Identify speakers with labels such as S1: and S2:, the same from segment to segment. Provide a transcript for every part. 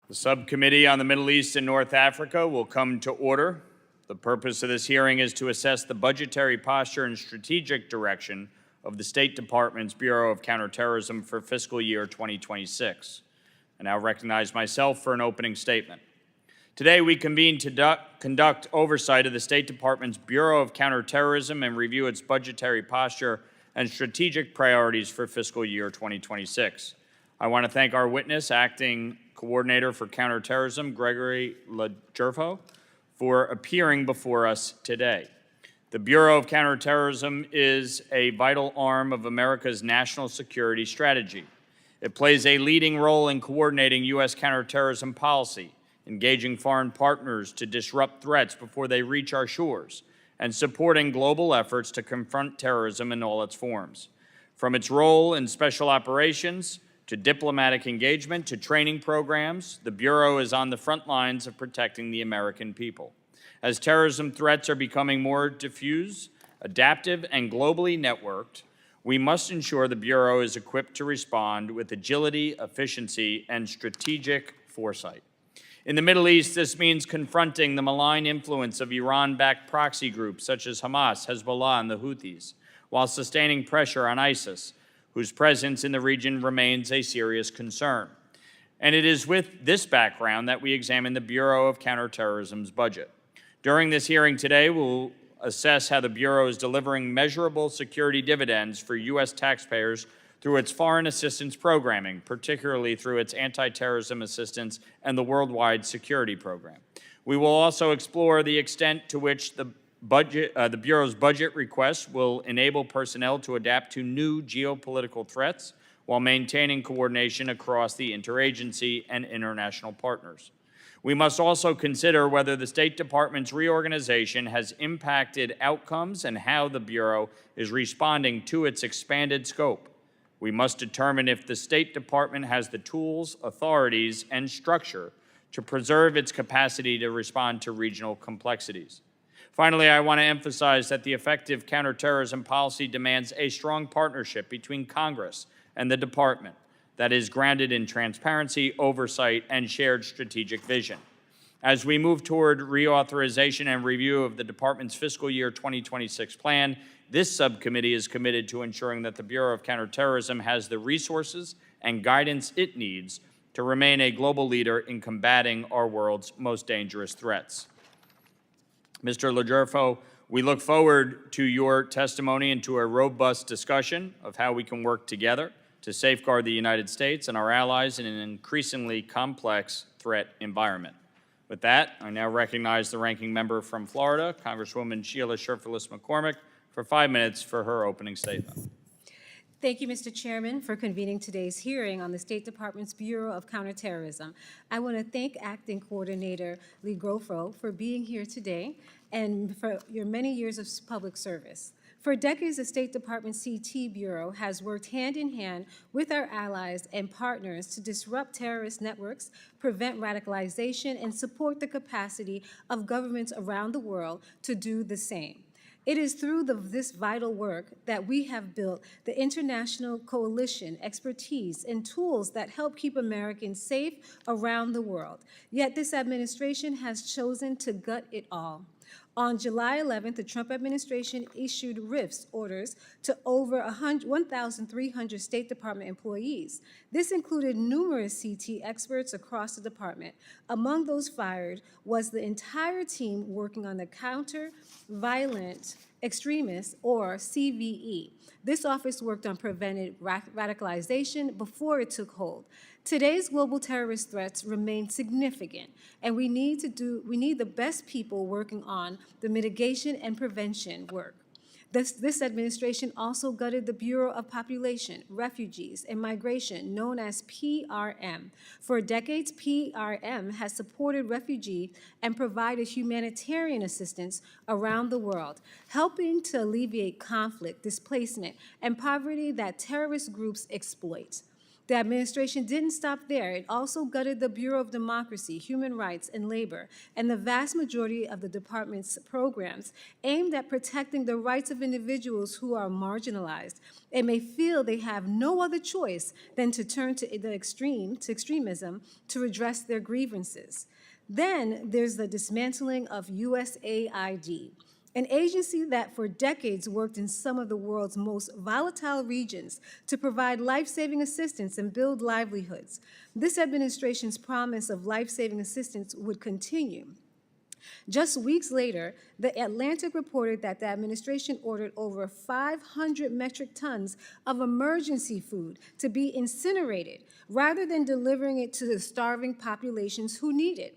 S1: The Subcommittee on the Middle East and North Africa will come to order. The purpose of this hearing is to assess the budgetary posture and strategic direction of the State Department's Bureau of Counterterrorism for fiscal year 2026. I now recognize myself for an opening statement. Today, we convene to conduct oversight of the State Department's Bureau of Counterterrorism and review its budgetary posture and strategic priorities for fiscal year 2026. I want to thank our witness, Acting Coordinator for Counterterrorism, Gregory LoGerfo, for appearing before us today. The Bureau of Counterterrorism is a vital arm of America's national security strategy. It plays a leading role in coordinating U.S. counterterrorism policy, engaging foreign partners to disrupt threats before they reach our shores, and supporting global efforts to confront terrorism in all its forms. From its role in special operations to diplomatic engagement to training programs, the Bureau is on the front lines of protecting the American people. As terrorism threats are becoming more diffuse, adaptive, and globally networked, we must ensure the Bureau is equipped to respond with agility, efficiency, and strategic foresight. In the Middle East, this means confronting the malign influence of Iran-backed proxy groups such as Hamas, Hezbollah, and the Houthis, while sustaining pressure on ISIS, whose presence in the region remains a serious concern. And it is with this background that we examine the Bureau of Counterterrorism's budget. During this hearing today, we'll assess how the Bureau is delivering measurable security dividends for U.S. taxpayers through its foreign assistance programming, particularly through its anti-terrorism assistance and the Worldwide Security Program. We will also explore the extent to which the Bureau's budget requests will enable personnel to adapt to new geopolitical threats while maintaining coordination across the interagency and international partners. We must also consider whether the State Department's reorganization has impacted outcomes and how the Bureau is responding to its expanded scope. We must determine if the State Department has the tools, authorities, and structure to preserve its capacity to respond to regional complexities. Finally, I want to emphasize that the effective counterterrorism policy demands a strong partnership between Congress and the Department that is grounded in transparency, oversight, and shared strategic vision. As we move toward reauthorization and review of the Department's fiscal year 2026 plan, this subcommittee is committed to ensuring that the Bureau of Counterterrorism has the resources and guidance it needs to remain a global leader in combating our world's most dangerous threats. Mr. LoGerfo, we look forward to your testimony and to a robust discussion of how we can work together to safeguard the United States and our allies in an increasingly complex threat environment. With that, I now recognize the ranking member from Florida, Congresswoman Sheila Sherfurlis-McCormick, for 5 minutes for her opening statement.
S2: Thank you, Mr. Chairman, for convening today's hearing on the State Department's Bureau of Counterterrorism. I want to thank Acting Coordinator LoGerfo for being here today and for your many years of public service. For decades, the State Department CT Bureau has worked hand in hand with our allies and partners to disrupt terrorist networks, prevent radicalization, and support the capacity of governments around the world to do the same. It is through this vital work that we have built the international coalition, expertise, and tools that help keep Americans safe around the world. Yet this administration has chosen to gut it all. On July 11th, the Trump administration issued RIFs orders to over 1,300 State Department employees. This included numerous CT experts across the department. Among those fired was the entire team working on the Counter-Violent Extremists, or CVE. This office worked on preventing radicalization before it took hold. Today's global terrorist threats remain significant, and we need the best people working on the mitigation and prevention work. This administration also gutted the Bureau of Population, Refugees, and Migration, known as PRM. For decades, PRM has supported refugees and provided humanitarian assistance around the world, helping to alleviate conflict, displacement, and poverty that terrorist groups exploit. The administration didn't stop there. It also gutted the Bureau of Democracy, Human Rights, and Labor, and the vast majority of the department's programs aimed at protecting the rights of individuals who are marginalized and may feel they have no other choice than to turn to extremism to redress their grievances. Then there's the dismantling of USAID, an agency that for decades worked in some of the world's most volatile regions to provide life-saving assistance and build livelihoods. This administration's promise of life-saving assistance would continue. Just weeks later, The Atlantic reported that the administration ordered over 500 metric tons of emergency food to be incinerated rather than delivering it to the starving populations who need it.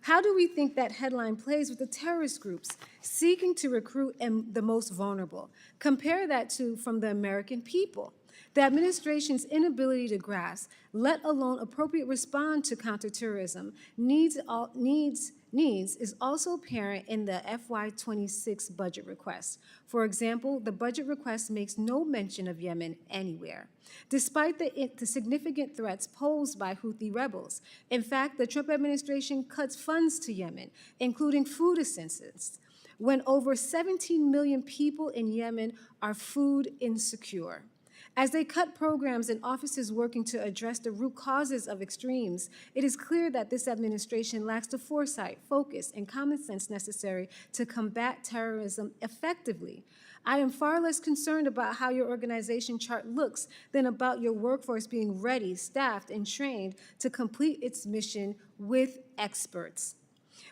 S2: How do we think that headline plays with the terrorist groups seeking to recruit the most vulnerable? Compare that to from the American people. The administration's inability to grasp, let alone appropriate respond to counterterrorism needs is also apparent in the FY26 budget request. For example, the budget request makes no mention of Yemen anywhere, despite the significant threats posed by Houthi rebels. In fact, the Trump administration cuts funds to Yemen, including food assistance, when over 17 million people in Yemen are food insecure. As they cut programs and offices working to address the root causes of extremes, it is clear that this administration lacks the foresight, focus, and common sense necessary to combat terrorism effectively. I am far less concerned about how your organization chart looks than about your workforce being ready, staffed, and trained to complete its mission with experts.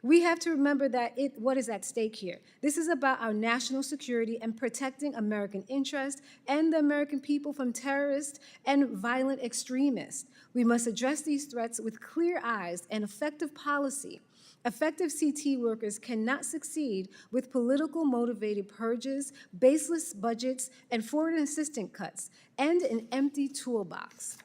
S2: We have to remember that what is at stake here. This is about our national security and protecting American interests and the American people from terrorists and violent extremists. We must address these threats with clear eyes and effective policy. Effective CT workers cannot succeed with political motivated purges, baseless budgets, and foreign assistant cuts, and an empty toolbox.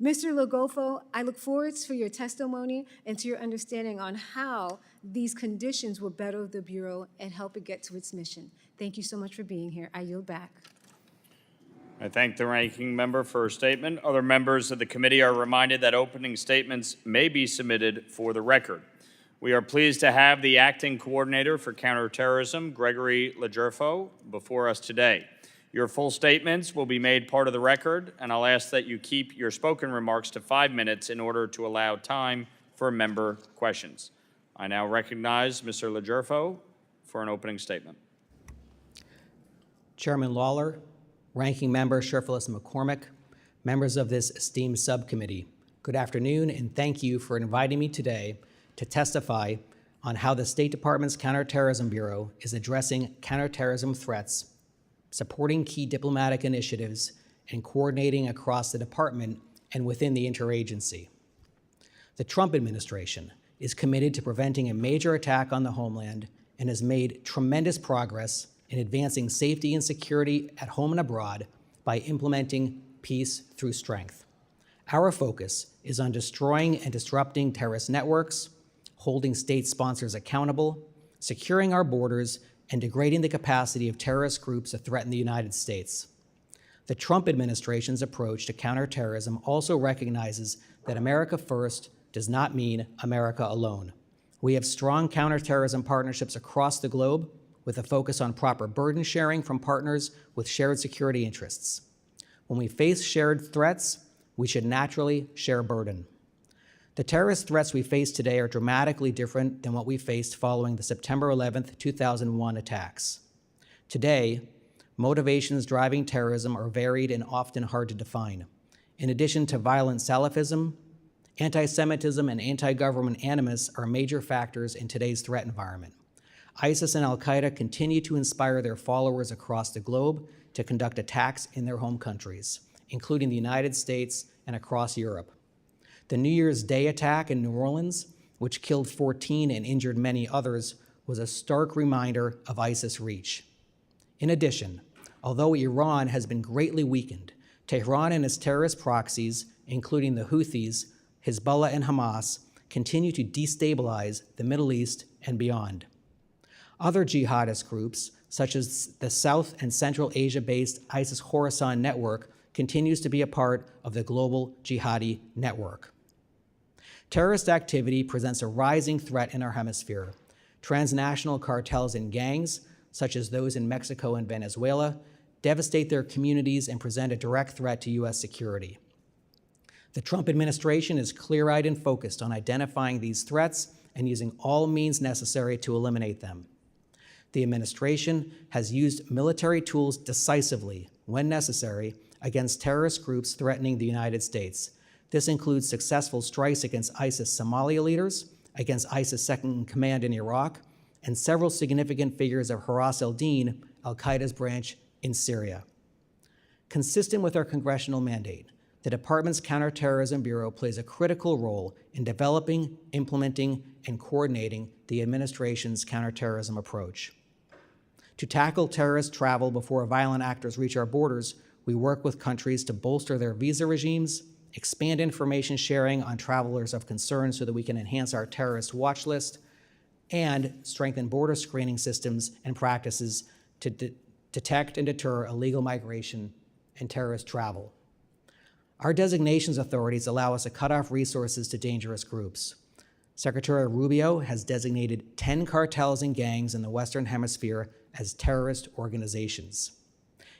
S2: Mr. LoGerfo, I look forward to your testimony and to your understanding on how these conditions will better the Bureau and help it get to its mission. Thank you so much for being here. I yield back.
S1: I thank the ranking member for her statement. Other members of the committee are reminded that opening statements may be submitted for the record. We are pleased to have the acting coordinator for counterterrorism, Gregory LoGerfo, before us today. Your full statements will be made part of the record, and I'll ask that you keep your spoken remarks to 5 minutes in order to allow time for member questions. I now recognize Mr. LoGerfo for an opening statement.
S3: Chairman Lawler, Ranking Member Sherfilis McCormick, members of this esteemed subcommittee, good afternoon, and thank you for inviting me today to testify on how the State Department's Counterterrorism Bureau is addressing counterterrorism threats, supporting key diplomatic initiatives, and coordinating across the department and within the interagency. The Trump administration is committed to preventing a major attack on the homeland and has made tremendous progress in advancing safety and security at home and abroad by implementing peace through strength. Our focus is on destroying and disrupting terrorist networks, holding state sponsors accountable, securing our borders, and degrading the capacity of terrorist groups to threaten the United States. The Trump administration's approach to counterterrorism also recognizes that America first does not mean America alone. We have strong counterterrorism partnerships across the globe with a focus on proper burden sharing from partners with shared security interests. When we face shared threats, we should naturally share burden. The terrorist threats we face today are dramatically different than what we faced following the September 11th, 2001 attacks. Today, motivations driving terrorism are varied and often hard to define. In addition to violent Salafism, anti-Semitism and anti-government animus are major factors in today's threat environment. ISIS and al-Qaeda continue to inspire their followers across the globe to conduct attacks in their home countries, including the United States and across Europe. The New Year's Day attack in New Orleans, which killed 14 and injured many others, was a stark reminder of ISIS' reach. In addition, although Iran has been greatly weakened, Tehran and its terrorist proxies, including the Houthis, Hezbollah, and Hamas, continue to destabilize the Middle East and beyond. Other jihadist groups, such as the South and Central Asia-based ISIS Khorasan network, continues to be a part of the global jihadi network. Terrorist activity presents a rising threat in our hemisphere. Transnational cartels and gangs, such as those in Mexico and Venezuela, devastate their communities and present a direct threat to U.S. security. The Trump administration is clear-eyed and focused on identifying these threats and using all means necessary to eliminate them. The administration has used military tools decisively, when necessary, against terrorist groups threatening the United States. This includes successful strikes against ISIS Somalia leaders, against ISIS second-in-command in Iraq, and several significant figures of Haras al-Din, al-Qaeda's branch in Syria. Consistent with our congressional mandate, the Department's Counterterrorism Bureau plays a critical role in developing, implementing, and coordinating the administration's counterterrorism approach. To tackle terrorist travel before violent actors reach our borders, we work with countries to bolster their visa regimes, expand information sharing on travelers of concern so that we can enhance our terrorist watch list, and strengthen border screening systems and practices to detect and deter illegal migration and terrorist travel. Our designations authorities allow us to cut off resources to dangerous groups. Secretary Rubio has designated 10 cartels and gangs in the Western Hemisphere as terrorist organizations,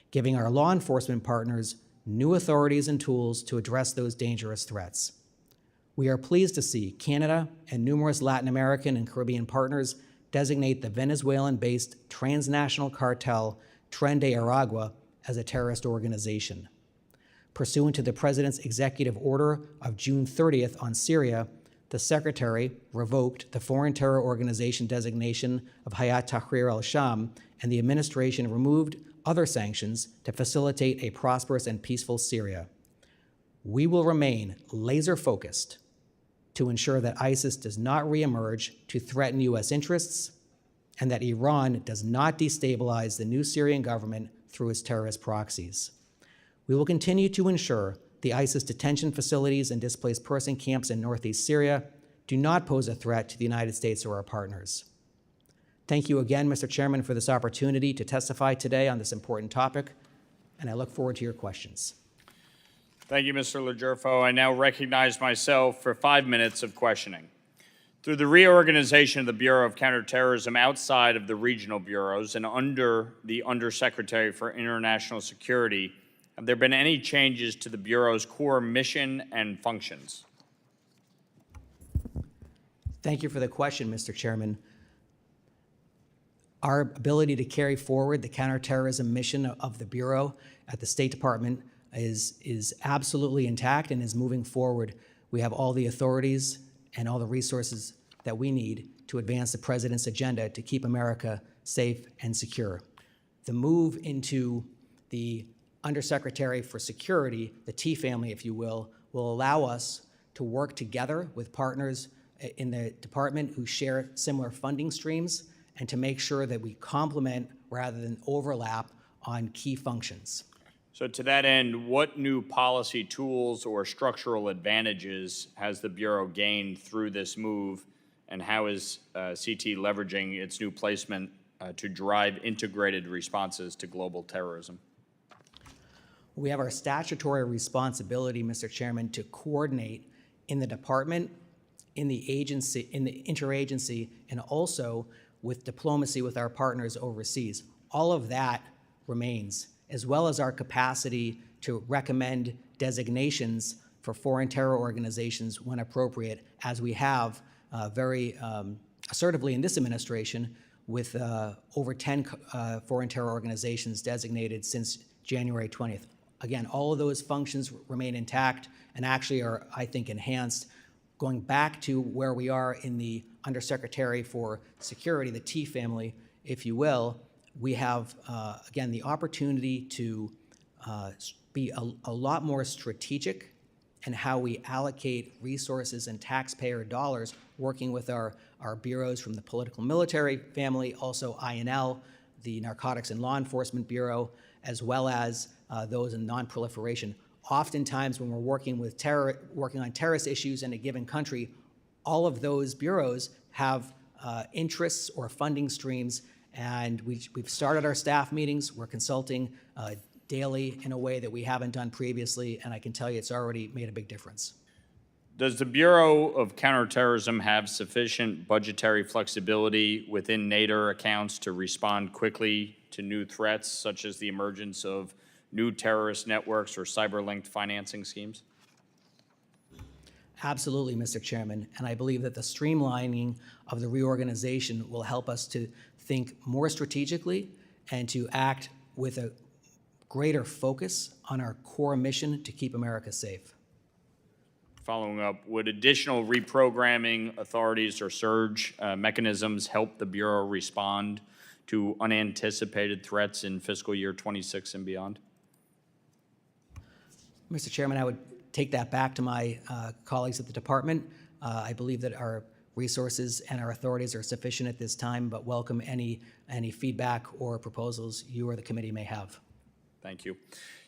S3: giving our law enforcement partners new authorities and tools to address those dangerous threats. We are pleased to see Canada and numerous Latin American and Caribbean partners designate the Venezuelan-based transnational cartel Tren de Aragua as a terrorist organization. Pursuant to the President's executive order of June 30th on Syria, the Secretary revoked the foreign terror organization designation of Hayat Tahrir al-Sham, and the administration removed other sanctions to facilitate a prosperous and peaceful Syria. We will remain laser-focused to ensure that ISIS does not reemerge to threaten U.S. interests and that Iran does not destabilize the new Syrian government through its terrorist proxies. We will continue to ensure the ISIS detention facilities and displaced person camps in northeast Syria do not pose a threat to the United States or our partners. Thank you again, Mr. Chairman, for this opportunity to testify today on this important topic, and I look forward to your questions.
S1: Thank you, Mr. LoGerfo. I now recognize myself for 5 minutes of questioning. Through the reorganization of the Bureau of Counterterrorism outside of the regional bureaus and under the Undersecretary for International Security, have there been any changes to the Bureau's core mission and functions?
S3: Thank you for the question, Mr. Chairman. Our ability to carry forward the counterterrorism mission of the Bureau at the State Department is absolutely intact and is moving forward. We have all the authorities and all the resources that we need to advance the President's agenda to keep America safe and secure. The move into the Undersecretary for Security, the T family, if you will allow us to work together with partners in the department who share similar funding streams and to make sure that we complement rather than overlap on key functions.
S1: So to that end, what new policy tools or structural advantages has the Bureau gained through this move, and how is CT leveraging its new placement to drive integrated responses to global terrorism?
S3: We have our statutory responsibility, Mr. Chairman, to coordinate in the department, in the agency, in the interagency, and also with diplomacy with our partners overseas. All of that remains, as well as our capacity to recommend designations for foreign terror organizations when appropriate, as we have very assertively in this administration with over 10 foreign terror organizations designated since January 20th. Again, all of those functions remain intact and actually are, I think, enhanced. Going back to where we are in the Undersecretary for Security, the T family, if you will, we have, again, the opportunity to be a lot more strategic in how we allocate resources and taxpayer dollars, working with our bureaus from the political military family, also INL, the Narcotics and Law Enforcement Bureau, as well as those in non-proliferation. Oftentimes, when we're working on terrorist issues in a given country, all of those bureaus have interests or funding streams, and we've started our staff meetings. We're consulting daily in a way that we haven't done previously, and I can tell you it's already made a big difference.
S1: Does the Bureau of Counterterrorism have sufficient budgetary flexibility within NATO accounts to respond quickly to new threats, such as the emergence of new terrorist networks or cyber-linked financing schemes?
S3: Absolutely, Mr. Chairman, and I believe that the streamlining of the reorganization will help us to think more strategically and to act with a greater focus on our core mission to keep America safe.
S1: Following up, would additional reprogramming authorities or surge mechanisms help the Bureau respond to unanticipated threats in fiscal year 26 and beyond?
S3: Mr. Chairman, I would take that back to my colleagues at the department. I believe that our resources and our authorities are sufficient at this time, but welcome any feedback or proposals you or the committee may have.
S1: Thank you.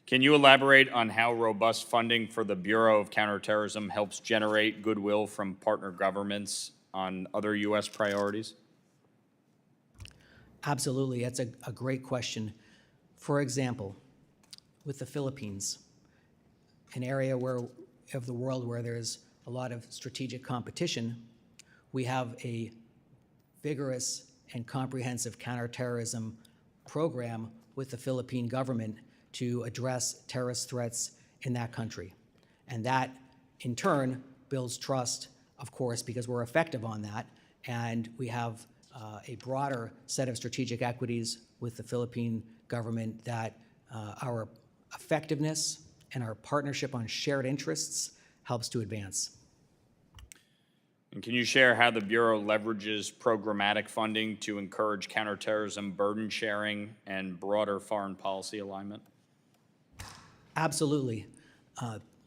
S1: Can you elaborate on how robust funding for the Bureau of Counterterrorism helps generate goodwill from partner governments on other U.S. priorities?
S3: Absolutely, that's a great question. For example, with the Philippines, an area of the world where there's a lot of strategic competition, we have a vigorous and comprehensive counterterrorism program with the Philippine government to address terrorist threats in that country. And that, in turn, builds trust, of course, because we're effective on that, and we have a broader set of strategic equities with the Philippine government that our effectiveness and our partnership on shared interests helps to advance.
S1: And can you share how the Bureau leverages programmatic funding to encourage counterterrorism burden sharing and broader foreign policy alignment?
S3: Absolutely.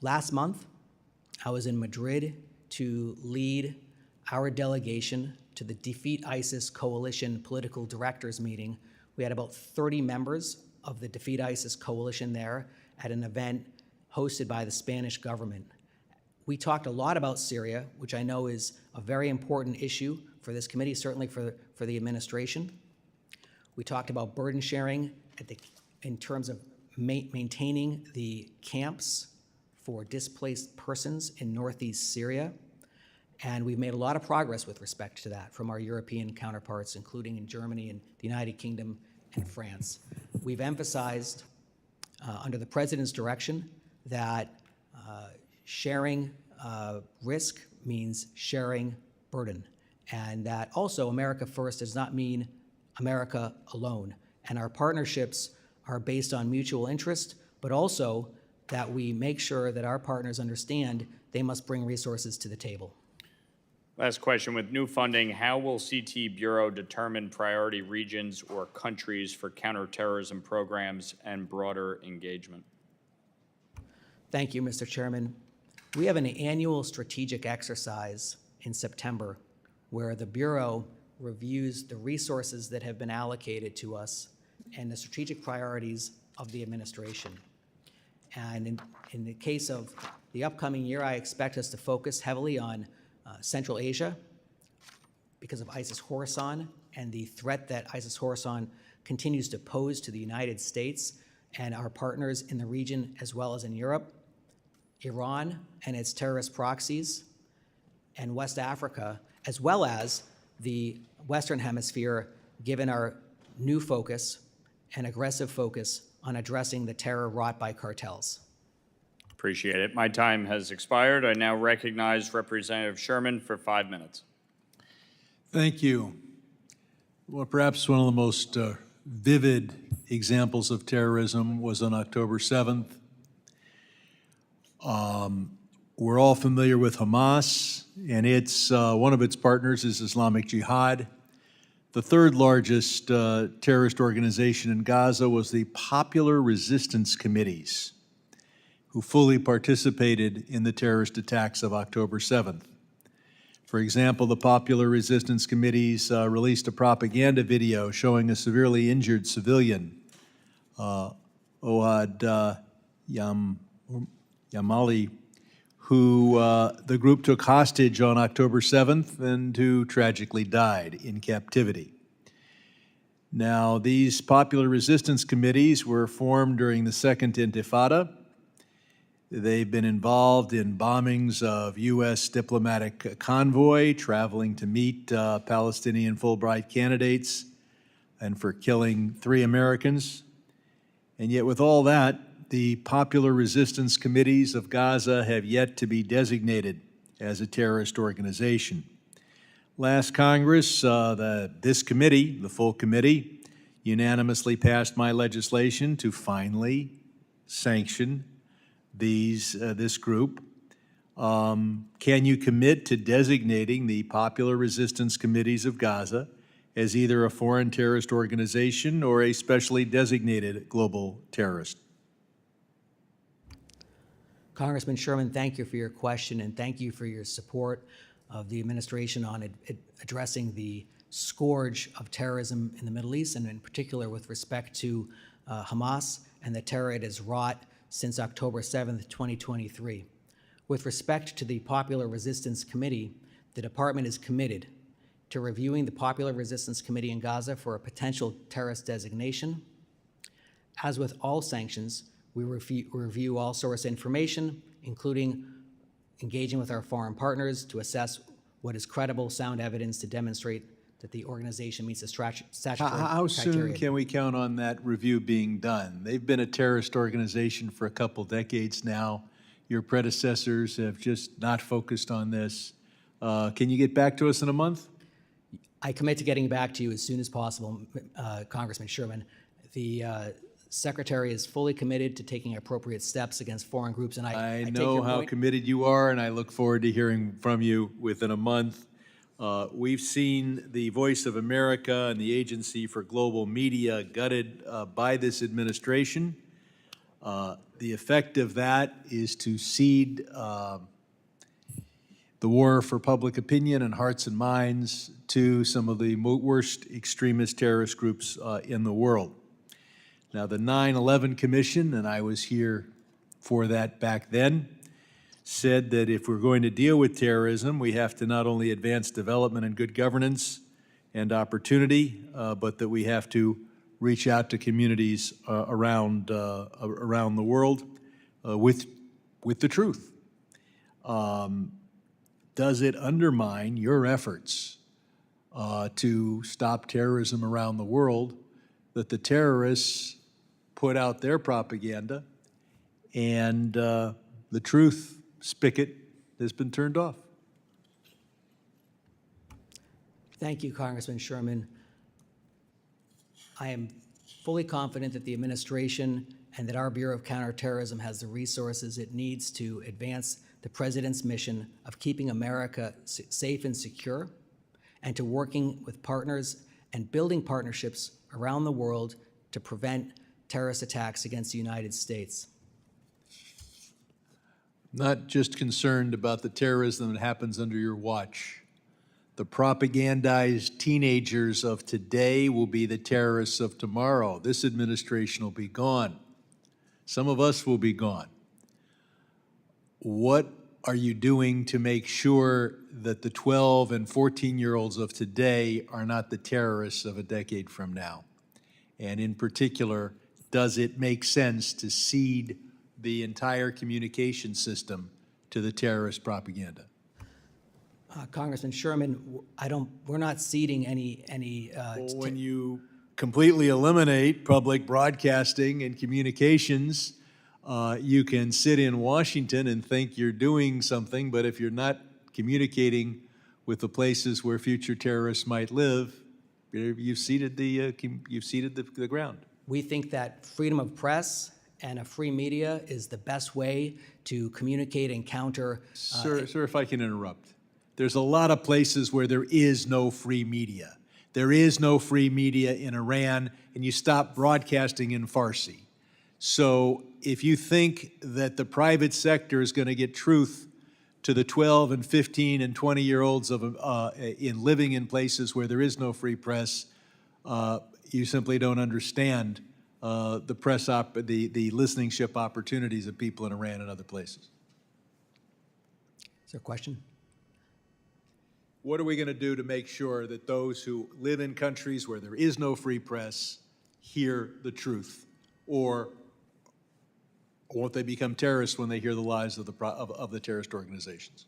S3: Last month, I was in Madrid to lead our delegation to the Defeat ISIS Coalition political directors meeting. We had about 30 members of the Defeat ISIS Coalition there at an event hosted by the Spanish government. We talked a lot about Syria, which I know is a very important issue for this committee, certainly for the administration. We talked about burden sharing in terms of maintaining the camps for displaced persons in northeast Syria. And we've made a lot of progress with respect to that from our European counterparts, including in Germany and the United Kingdom and France. We've emphasized, under the President's direction, that sharing risk means sharing burden, and that also America First does not mean America alone. And our partnerships are based on mutual interest, but also that we make sure that our partners understand they must bring resources to the table.
S1: Last question. With new funding, how will CT Bureau determine priority regions or countries for counterterrorism programs and broader engagement?
S3: Thank you, Mr. Chairman. We have an annual strategic exercise in September where the Bureau reviews the resources that have been allocated to us and the strategic priorities of the administration. And in the case of the upcoming year, I expect us to focus heavily on Central Asia because of ISIS Khorasan and the threat that ISIS Khorasan continues to pose to the United States and our partners in the region as well as in Europe, Iran and its terrorist proxies, and West Africa, as well as the Western Hemisphere, given our new focus and aggressive focus on addressing the terror wrought by cartels.
S1: Appreciate it. My time has expired. I now recognize Representative Sherman for 5 minutes.
S4: Thank you. Well, perhaps one of the most vivid examples of terrorism was on October 7th. We're all familiar with Hamas, and one of its partners is Islamic Jihad. The third largest terrorist organization in Gaza was the Popular Resistance Committees, who fully participated in the terrorist attacks of October 7th. For example, the Popular Resistance Committees released a propaganda video showing a severely injured civilian, Ohad Yamali, who the group took hostage on October 7th and who tragically died in captivity. Now, these popular resistance committees were formed during the Second Intifada. They've been involved in bombings of U.S. diplomatic convoy traveling to meet Palestinian Fulbright candidates and for killing 3 Americans. And yet with all that, the popular resistance committees of Gaza have yet to be designated as a terrorist organization. Last Congress, this committee, the full committee, unanimously passed my legislation to finally sanction this group. Can you commit to designating the popular resistance committees of Gaza as either a foreign terrorist organization or a specially designated global terrorist?
S3: Congressman Sherman, thank you for your question, and thank you for your support of the administration on addressing the scourge of terrorism in the Middle East, and in particular with respect to Hamas and the terror it has wrought since October 7th, 2023. With respect to the Popular Resistance Committee, the department is committed to reviewing the Popular Resistance Committee in Gaza for a potential terrorist designation. As with all sanctions, we review all source information, including engaging with our foreign partners to assess what is credible, sound evidence to demonstrate that the organization meets the statutory
S4: How soon
S3: criteria.
S4: can we count on that review being done? They've been a terrorist organization for a couple decades now. Your predecessors have just not focused on this. Can you get back to us in a month?
S3: I commit to getting back to you as soon as possible, Congressman Sherman. The Secretary is fully committed to taking appropriate steps against foreign groups, and I take
S4: know
S3: your
S4: how
S3: point.
S4: committed you are, and I look forward to hearing from you within a month. We've seen the Voice of America and the Agency for Global Media gutted by this administration. The effect of that is to cede the war for public opinion and hearts and minds to some of the worst extremist terrorist groups in the world. Now, the 9/11 Commission, and I was here for that back then, said that if we're going to deal with terrorism, we have to not only advance development and good governance and opportunity, but that we have to reach out to communities around the world with the truth. Does it undermine your efforts to stop terrorism around the world that the terrorists put out their propaganda and the truth spigot has been turned off?
S3: Thank you, Congressman Sherman. I am fully confident that the administration and that our Bureau of Counterterrorism has the resources it needs to advance the President's mission of keeping America safe and secure, and to working with partners and building partnerships around the world to prevent terrorist attacks against the United States.
S4: Not just concerned about the terrorism that happens under your watch. The propagandized teenagers of today will be the terrorists of tomorrow. This administration will be gone. Some of us will be gone. What are you doing to make sure that the 12 and 14-year-olds of today are not the terrorists of a decade from now? And in particular, does it make sense to cede the entire communication system to the terrorist propaganda?
S3: Congressman Sherman, we're not ceding any.
S4: Well, when you completely eliminate public broadcasting and communications, you can sit in Washington and think you're doing something, but if you're not communicating with the places where future terrorists might live, you've ceded the ground.
S3: We think that freedom of press and a free media is the best way to communicate and counter.
S4: Sir, if I can interrupt. There's a lot of places where there is no free media. There is no free media in Iran, and you stop broadcasting in Farsi. So if you think that the private sector is going to get truth to the 12 and 15 and 20-year-olds in living in places where there is no free press, you simply don't understand the listening-ship opportunities of people in Iran and other places.
S3: Is there a question?
S4: what are we going to do to make sure that those who live in countries where there is no free press hear the truth? Or won't they become terrorists when they hear the lies of the terrorist organizations?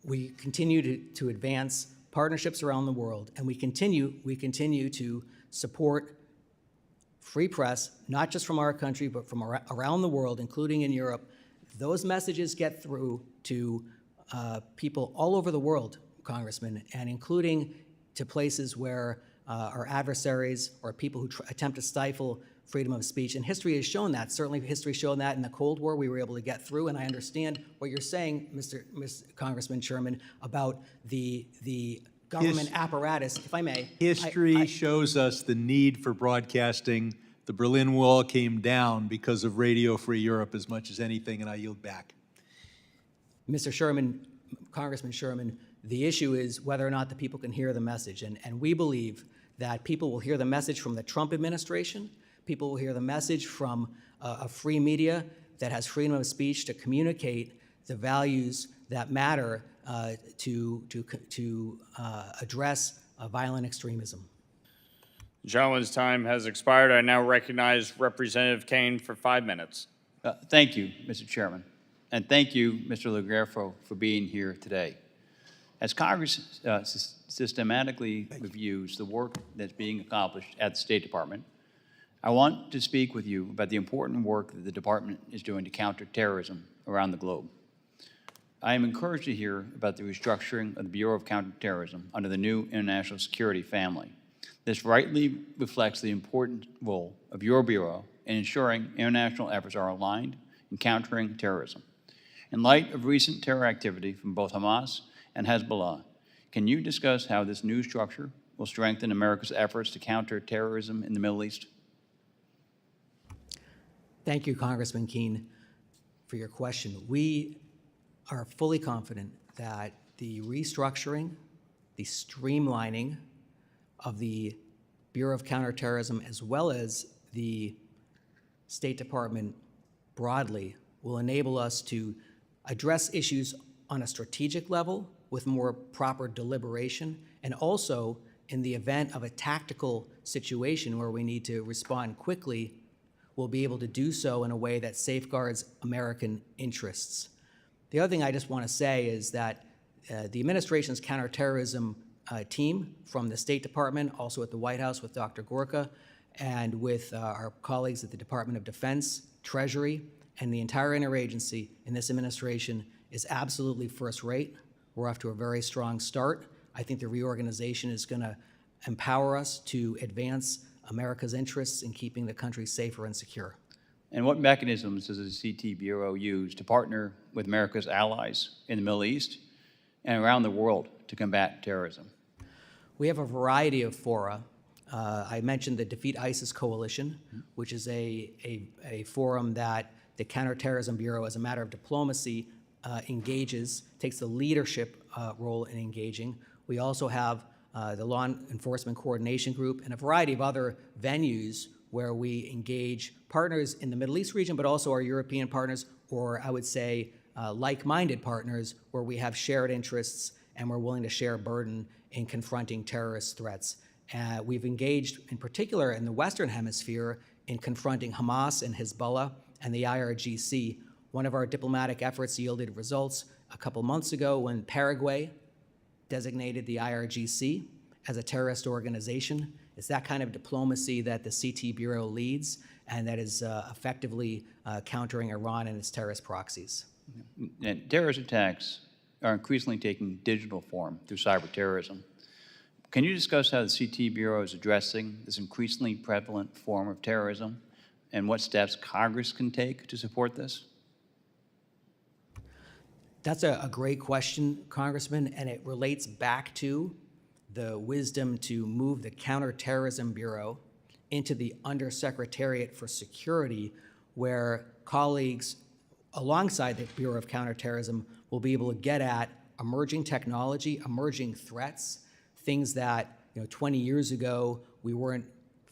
S3: We continue to advance partnerships around the world, and we continue to support free press, not just from our country, but from around the world, including in Europe. Those messages get through to people all over the world, Congressman, and including to places where our adversaries or people who attempt to stifle freedom of speech. And history has shown that. Certainly history has shown that in the Cold War we were able to get through. And I understand what you're saying, Congressman Sherman, about the government apparatus, if I may.
S4: History shows us the need for broadcasting. The Berlin Wall came down because of Radio Free Europe as much as anything, and I yield back.
S3: Mr. Sherman, Congressman Sherman, the issue is whether or not the people can hear the message. And we believe that people will hear the message from the Trump administration. People will hear the message from a free media that has freedom of speech to communicate the values that matter to address violent extremism.
S1: The gentleman's time has expired. I now recognize Representative Kane for 5 minutes.
S5: Thank you, Mr. Chairman. And thank you, Mr. LoGerfo, for being here today. As Congress systematically reviews the work that's being accomplished at the State Department, I want to speak with you about the important work that the department is doing to counter terrorism around the globe. I am encouraged to hear about the restructuring of the Bureau of Counterterrorism under the new international security family. This rightly reflects the important role of your Bureau in ensuring international efforts are aligned in countering terrorism. In light of recent terror activity from both Hamas and Hezbollah, can you discuss how this new structure will strengthen America's efforts to counter terrorism in the Middle East?
S3: Thank you, Congressman Keene, for your question. We are fully confident that the restructuring, the streamlining of the Bureau of Counterterrorism, as well as the State Department broadly, will enable us to address issues on a strategic level with more proper deliberation, and also in the event of a tactical situation where we need to respond quickly, we'll be able to do so in a way that safeguards American interests. The other thing I just want to say is that the administration's counterterrorism team from the State Department, also at the White House with Dr. Gorka, and with our colleagues at the Department of Defense, Treasury, and the entire interagency in this administration is absolutely first rate. We're off to a very strong start. I think the reorganization is going to empower us to advance America's interests in keeping the country safer and secure.
S5: And what mechanisms does the CT Bureau use to partner with America's allies in the Middle East and around the world to combat terrorism?
S3: We have a variety of fora. I mentioned the Defeat ISIS Coalition, which is a forum that the Counterterrorism Bureau, as a matter of diplomacy, engages, takes the leadership role in engaging. We also have the Law Enforcement Coordination Group and a variety of other venues where we engage partners in the Middle East region, but also our European partners, or I would say like-minded partners, where we have shared interests and we're willing to share burden in confronting terrorist threats. We've engaged, in particular in the Western Hemisphere, in confronting Hamas and Hezbollah and the IRGC. One of our diplomatic efforts yielded results a couple months ago when Paraguay designated the IRGC as a terrorist organization. It's that kind of diplomacy that the CT Bureau leads and that is effectively countering Iran and its terrorist proxies.
S5: And terrorist attacks are increasingly taking digital form through cyber terrorism. Can you discuss how the CT Bureau is addressing this increasingly prevalent form of terrorism and what steps Congress can take to support this?
S3: That's a great question, Congressman, and it relates back to the wisdom to move the Counterterrorism Bureau into the Undersecretariat for Security, where colleagues alongside the Bureau of Counterterrorism will be able to get at emerging technology, emerging threats, things that 20 years ago we weren't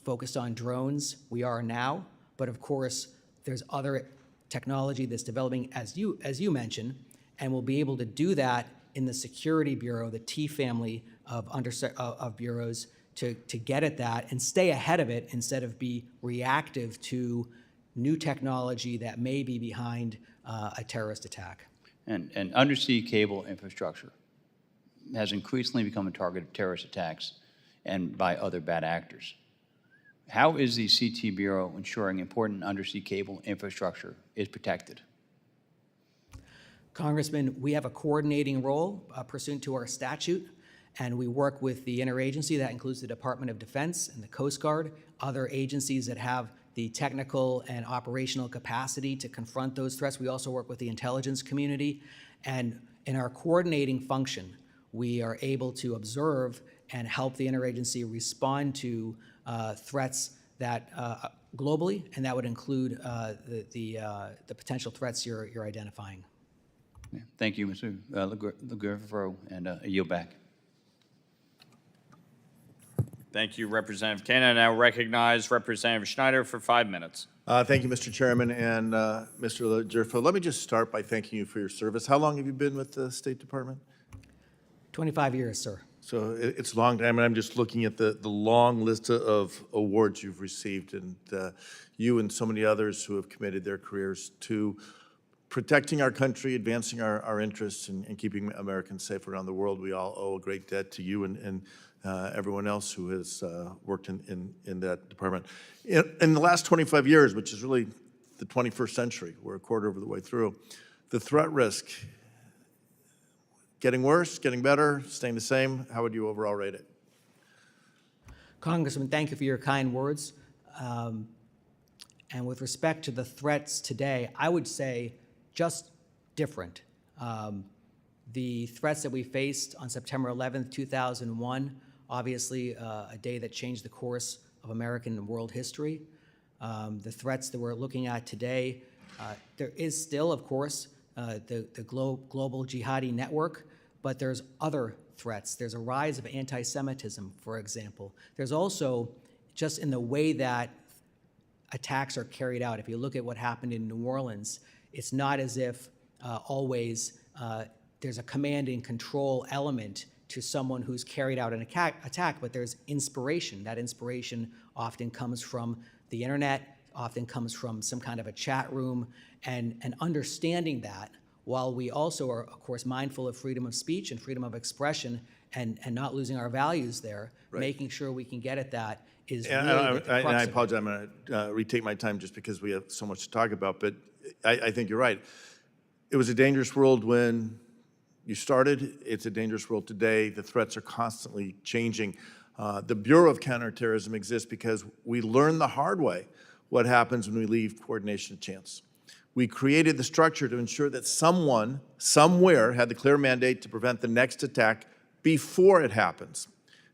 S3: focused on drones. We are now, but of course there's other technology that's developing, as you mentioned, and we'll be able to do that in the Security Bureau, the T family of bureaus, to get at that and stay ahead of it instead of be reactive to new technology that may be behind a terrorist attack.
S5: And undersea cable infrastructure has increasingly become a target of terrorist attacks and by other bad actors. How is the CT Bureau ensuring important undersea cable infrastructure is protected?
S3: Congressman, we have a coordinating role pursuant to our statute, and we work with the interagency. That includes the Department of Defense and the Coast Guard, other agencies that have the technical and operational capacity to confront those threats. We also work with the intelligence community. And in our coordinating function, we are able to observe and help the interagency respond to threats that globally, and that would include the potential threats you're identifying.
S5: Yeah. Thank you, Mr. LoGerfo, and I yield back.
S1: Thank you, Representative Kane. I now recognize Representative Schneider for 5 minutes.
S6: Thank you, Mr. Chairman, and Mr. LoGerfo. Let me just start by thanking you for your service. How long have you been with the State Department?
S3: 25 years, sir.
S6: So it's a long time, and I'm just looking at the long list of awards you've received, and you and so many others who have committed their careers to protecting our country, advancing our interests, and keeping Americans safe around the world. We all owe a great debt to you and everyone else who has worked in that department. In the last 25 years, which is really the 21st century, we're a quarter of the way through, the threat risk, getting worse, getting better, staying the same? How would you overall rate it?
S3: Congressman, thank you for your kind words. And with respect to the threats today, I would say just different. The threats that we faced on September 11th, 2001, obviously a day that changed the course of American and world history. The threats that we're looking at today, there is still, of course, the global jihadi network, but there's other threats. There's a rise of anti-Semitism, for example. There's also, just in the way that attacks are carried out, if you look at what happened in New Orleans, it's not as if always there's a command and control element to someone who's carried out an attack, but there's inspiration. That inspiration often comes from the internet, often comes from some kind of a chat room, and understanding that, while we also are, of course, mindful of freedom of speech and freedom of expression and not losing our values there, right, making sure we can get at that is really the crux
S6: and I
S3: of
S6: apologize, I'm going to retake my time just because we have so much to talk about, but I think you're right. It was a dangerous world when you started. It's a dangerous world today. The threats are constantly changing. The Bureau of Counterterrorism exists because we learned the hard way what happens when we leave coordination to chance. We created the structure to ensure that someone, somewhere, had the clear mandate to prevent the next attack before it happens.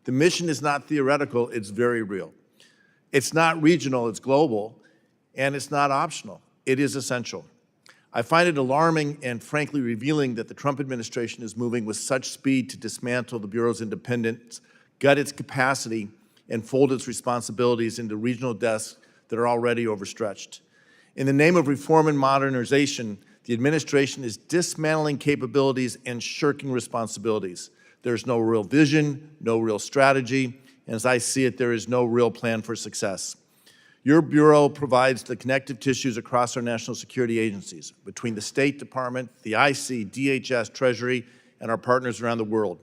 S6: The mission is not theoretical, it's very real. It's not regional, it's global, and it's not optional. It is essential. I find it alarming and frankly revealing that the Trump administration is moving with such speed to dismantle the Bureau's independence, gut its capacity, and fold its responsibilities into regional desks that are already overstretched. In the name of reform and modernization, the administration is dismantling capabilities and shirking responsibilities. There's no real vision, no real strategy, and as I see it, there is no real plan for success. Your Bureau provides the connective tissues across our national security agencies, between the State Department, the IC, DHS, Treasury, and our partners around the world.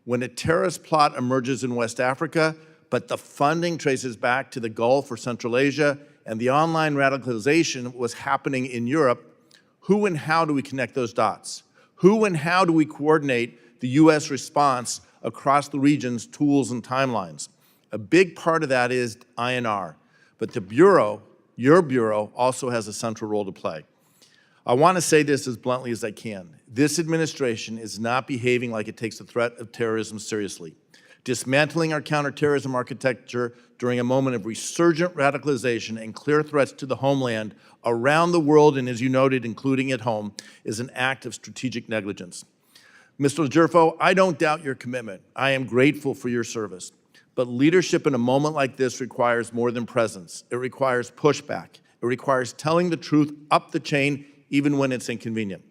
S6: When a terrorist plot emerges in West Africa, but the funding traces back to the Gulf or Central Asia, and the online radicalization was happening in Europe, who and how do we connect those dots? Who and how do we coordinate the U.S. response across the region's tools and timelines? A big part of that is INR, but the Bureau, your Bureau, also has a central role to play. I want to say this as bluntly as I can. This administration is not behaving like it takes the threat of terrorism seriously. Dismantling our counterterrorism architecture during a moment of resurgent radicalization and clear threats to the homeland around the world, and as you noted, including at home, is an act of strategic negligence. Mr. LoGerfo, I don't doubt your commitment. I am grateful for your service. But leadership in a moment like this requires more than presence. It requires pushback. It requires telling the truth up the chain, even when it's inconvenient.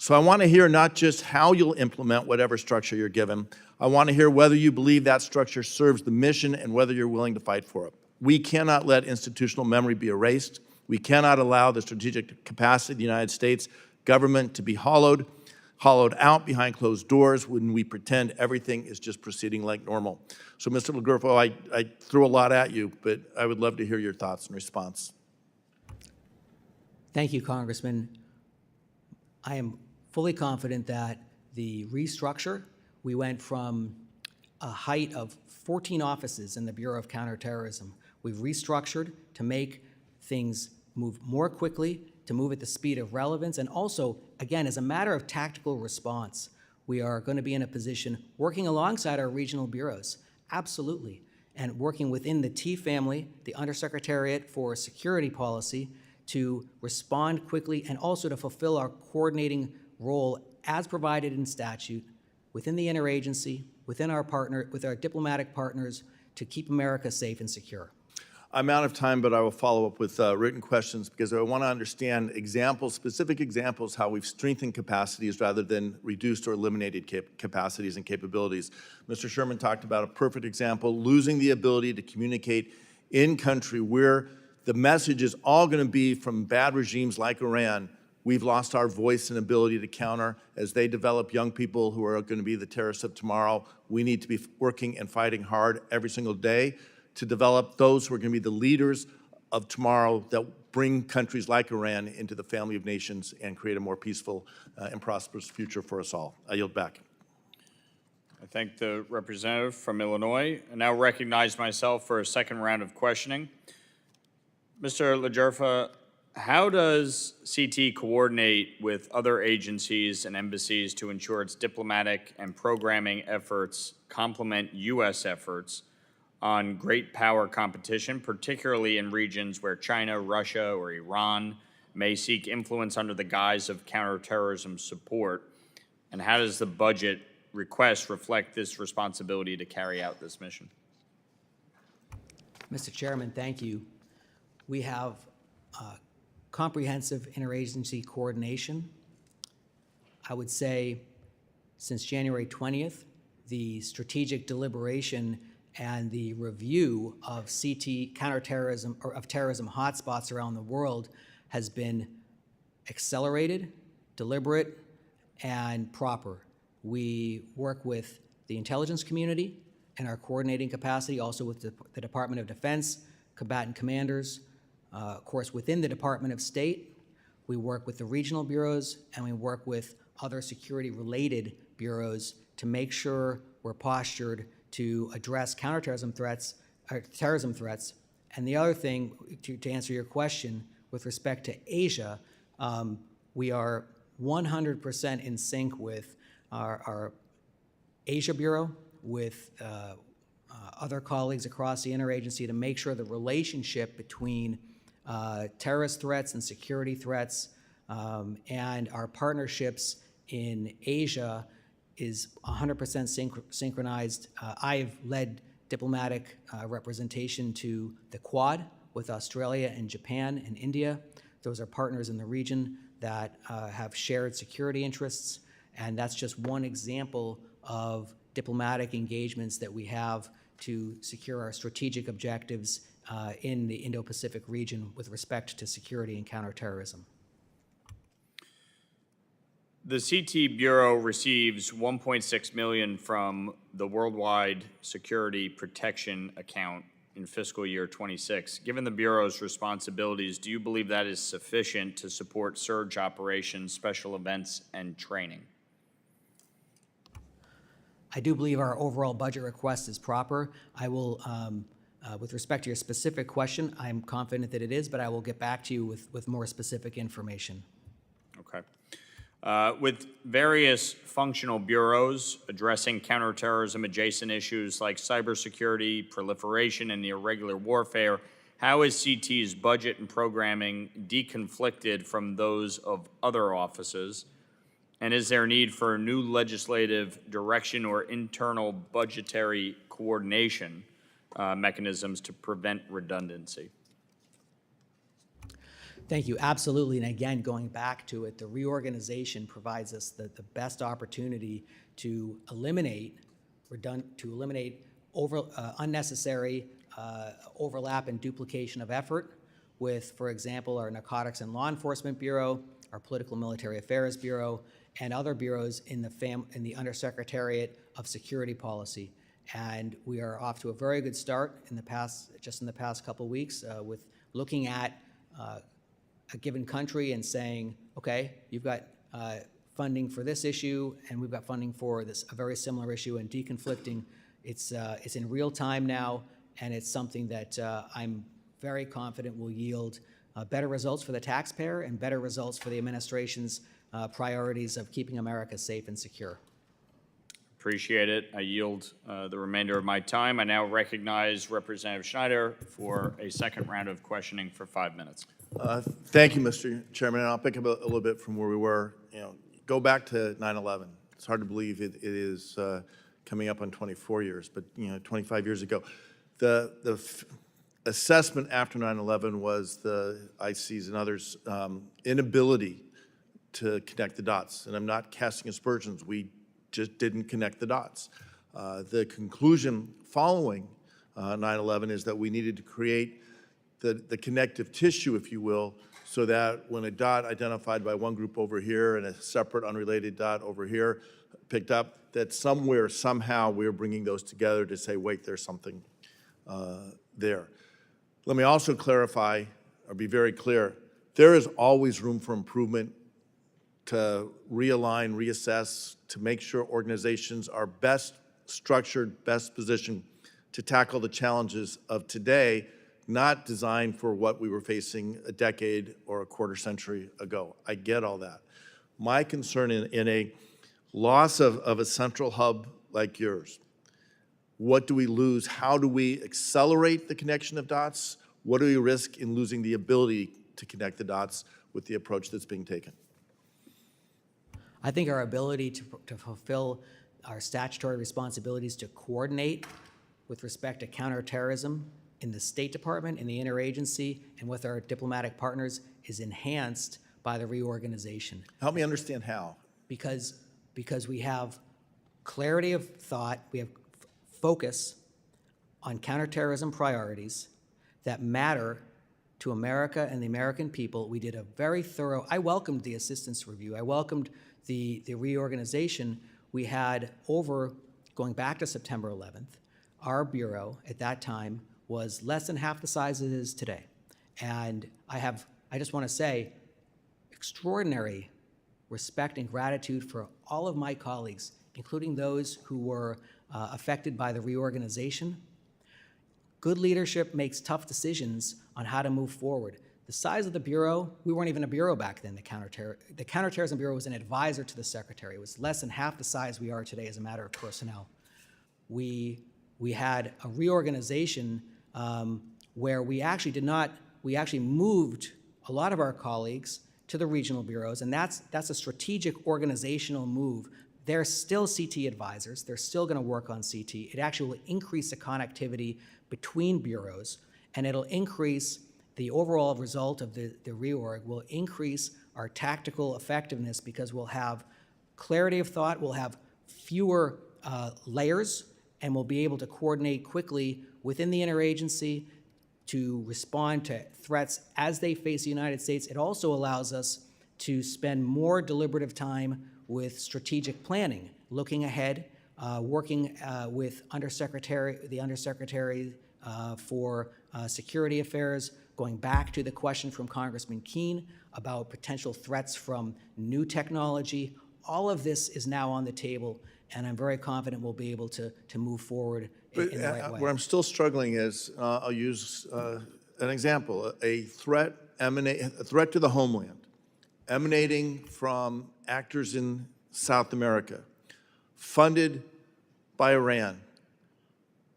S6: So I want to hear not just how you'll implement whatever structure you're given. I want to hear whether you believe that structure serves the mission and whether you're willing to fight for it. We cannot let institutional memory be erased. We cannot allow the strategic capacity of the United States government to be hollowed out behind closed doors when we pretend everything is just proceeding like normal. So, Mr. LoGerfo, I threw a lot at you, but I would love to hear your thoughts and response.
S3: Thank you, Congressman. I am fully confident that the restructure, we went from a height of 14 offices in the Bureau of Counterterrorism. We've restructured to make things move more quickly, to move at the speed of relevance, and also, again, as a matter of tactical response, we are going to be in a position working alongside our regional bureaus, absolutely, and working within the T family, the Undersecretariat for Security Policy, to respond quickly and also to fulfill our coordinating role as provided in statute within the interagency, with our diplomatic partners, to keep America safe and secure.
S6: I'm out of time, but I will follow up with written questions because I want to understand examples, specific examples, how we've strengthened capacities rather than reduced or eliminated capacities and capabilities. Mr. Sherman talked about a perfect example, losing the ability to communicate in country where the message is all going to be from bad regimes like Iran. We've lost our voice and ability to counter. As they develop young people who are going to be the terrorists of tomorrow, we need to be working and fighting hard every single day to develop those who are going to be the leaders of tomorrow that bring countries like Iran into the family of nations and create a more peaceful and prosperous future for us all. I yield back.
S1: I thank the representative from Illinois. I now recognize myself for a second round of questioning. Mr. LoGerfo, how does CT coordinate with other agencies and embassies to ensure its diplomatic and programming efforts complement U.S. efforts on great power competition, particularly in regions where China, Russia, or Iran may seek influence under the guise of counterterrorism support? And how does the budget request reflect this responsibility to carry out this mission?
S3: Mr. Chairman, thank you. We have comprehensive interagency coordination. I would say since January 20th, the strategic deliberation and the review of CT counterterrorism or of terrorism hotspots around the world has been accelerated, deliberate, and proper. We work with the intelligence community in our coordinating capacity, also with the Department of Defense, combatant commanders. Of course, within the Department of State, we work with the regional bureaus, and we work with other security-related bureaus to make sure we're postured to address counterterrorism threats, or terrorism threats. And the other thing, to answer your question, with respect to Asia, we are 100% in sync with our Asia Bureau, with other colleagues across the interagency to make sure the relationship between terrorist threats and security threats and our partnerships in Asia is 100% synchronized. I've led diplomatic representation to the Quad with Australia and Japan and India. Those are partners in the region that have shared security interests, and that's just one example of diplomatic engagements that we have to secure our strategic objectives in the Indo-Pacific region with respect to security and counterterrorism.
S1: The CT Bureau receives $1.6 million from the Worldwide Security Protection Account in fiscal year 26. Given the Bureau's responsibilities, do you believe that is sufficient to support surge operations, special events, and training?
S3: I do believe our overall budget request is proper. I will, with respect to your specific question, I'm confident that it is, but I will get back to you with more specific information.
S1: Okay. With various functional bureaus addressing counterterrorism adjacent issues like cybersecurity, proliferation, and irregular warfare, how is CT's budget and programming deconflicted from those of other offices? And is there a need for new legislative direction or internal budgetary coordination mechanisms to prevent redundancy?
S3: Thank you. Absolutely. And again, going back to it, the reorganization provides us the best opportunity to eliminate unnecessary overlap and duplication of effort with, for example, our Narcotics and Law Enforcement Bureau, our Political Military Affairs Bureau, and other bureaus in the Undersecretariat of Security Policy. And we are off to a very good start in the past couple of weeks with looking at a given country and saying, okay, you've got funding for this issue, and we've got funding for a very similar issue, and deconflicting. It's in real time now, and it's something that I'm very confident will yield better results for the taxpayer and better results for the administration's priorities of keeping America safe and secure.
S1: Appreciate it. I yield the remainder of my time. I now recognize Representative Schneider for a second round of questioning for 5 minutes.
S6: Thank you, Mr. Chairman, and I'll pick up a little bit from where we were. Go back to 9/11. It's hard to believe it is coming up on 24 years, but 25 years ago. The assessment after 9/11 was the IC's and others' inability to connect the dots, and I'm not casting aspersions. We just didn't connect the dots. The conclusion following 9/11 is that we needed to create the connective tissue, if you will, so that when a dot identified by one group over here and a separate unrelated dot over here picked up, that somewhere, somehow, we're bringing those together to say, wait, there's something there. Let me also clarify, or be very clear, there is always room for improvement to realign, reassess, to make sure organizations are best structured, best positioned to tackle the challenges of today, not designed for what we were facing a decade or a quarter century ago. I get all that. My concern in a loss of a central hub like yours, what do we lose? How do we accelerate the connection of dots? What do we risk in losing the ability to connect the dots with the approach that's being taken?
S3: I think our ability to fulfill our statutory responsibilities to coordinate with respect to counterterrorism in the State Department, in the interagency, and with our diplomatic partners is enhanced by the reorganization.
S6: Help me understand how.
S3: Because we have clarity of thought, we have focus on counterterrorism priorities that matter to America and the American people. We did a very thorough, I welcomed the assistance review. I welcomed the reorganization. We had going back to September 11th, our bureau at that time was less than half the size it is today. And I just want to say, extraordinary respect and gratitude for all of my colleagues, including those who were affected by the reorganization. Good leadership makes tough decisions on how to move forward. The size of the bureau, we weren't even a bureau back then, the Counterterrorism Bureau was an advisor to the Secretary. It was less than half the size we are today as a matter of personnel. We had a reorganization where we actually moved a lot of our colleagues to the regional bureaus, and that's a strategic organizational move. They're still CT advisors. They're still going to work on CT. It actually will increase the connectivity between bureaus, and it'll increase the overall result of the reorg, will increase our tactical effectiveness because we'll have clarity of thought, we'll have fewer layers, and we'll be able to coordinate quickly within the interagency to respond to threats as they face the United States. It also allows us to spend more deliberative time with strategic planning, looking ahead, working with the Undersecretary for Security Affairs, going back to the question from Congressman Keene about potential threats from new technology. All of this is now on the table, and I'm very confident we'll be able to move forward in the right way.
S6: Where I'm still struggling is, I'll use an example, a threat to the homeland emanating from actors in South America, funded by Iran,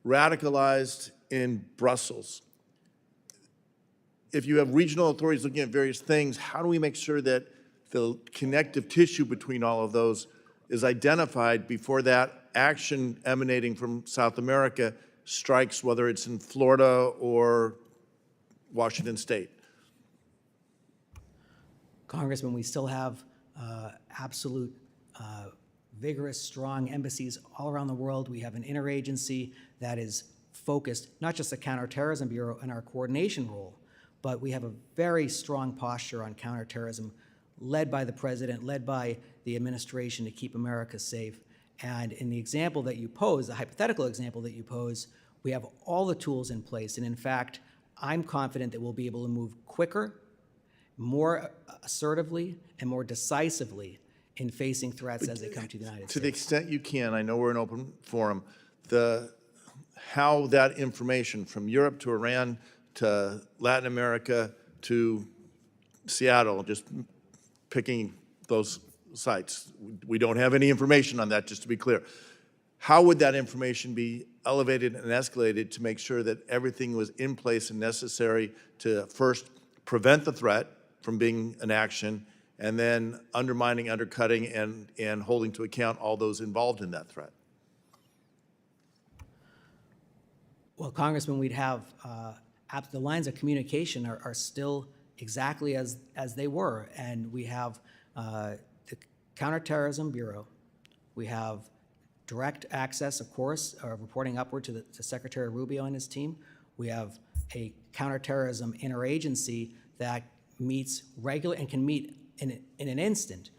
S6: radicalized in Brussels. If you have regional authorities looking at various things, how do we make sure that the connective tissue between all of those is identified before that action emanating from South America strikes, whether it's in Florida or Washington State?
S3: Congressman, we still have absolute vigorous, strong embassies all around the world. We have an interagency that is focused, not just the Counterterrorism Bureau and our coordination role, but we have a very strong posture on counterterrorism led by the president, led by the administration to keep America safe. And in the example that you pose, the hypothetical example that you pose, we have all the tools in place. And in fact, I'm confident that we'll be able to move quicker, more assertively, and more decisively in facing threats as they come to the United States.
S6: To the extent you can, I know we're an open forum, how that information from Europe to Iran to Latin America to Seattle, just picking those sites. We don't have any information on that, just to be clear. How would that information be elevated and escalated to make sure that everything was in place and necessary to first prevent the threat from being an action, and then undermining, undercutting, and holding to account all those involved in that threat?
S3: Well, Congressman, we'd have, the lines of communication are still exactly as they were. And we have the Counterterrorism Bureau. We have direct access, of course, reporting upward to Secretary Rubio and his team. We have a counterterrorism interagency that meets regularly and can meet in an instant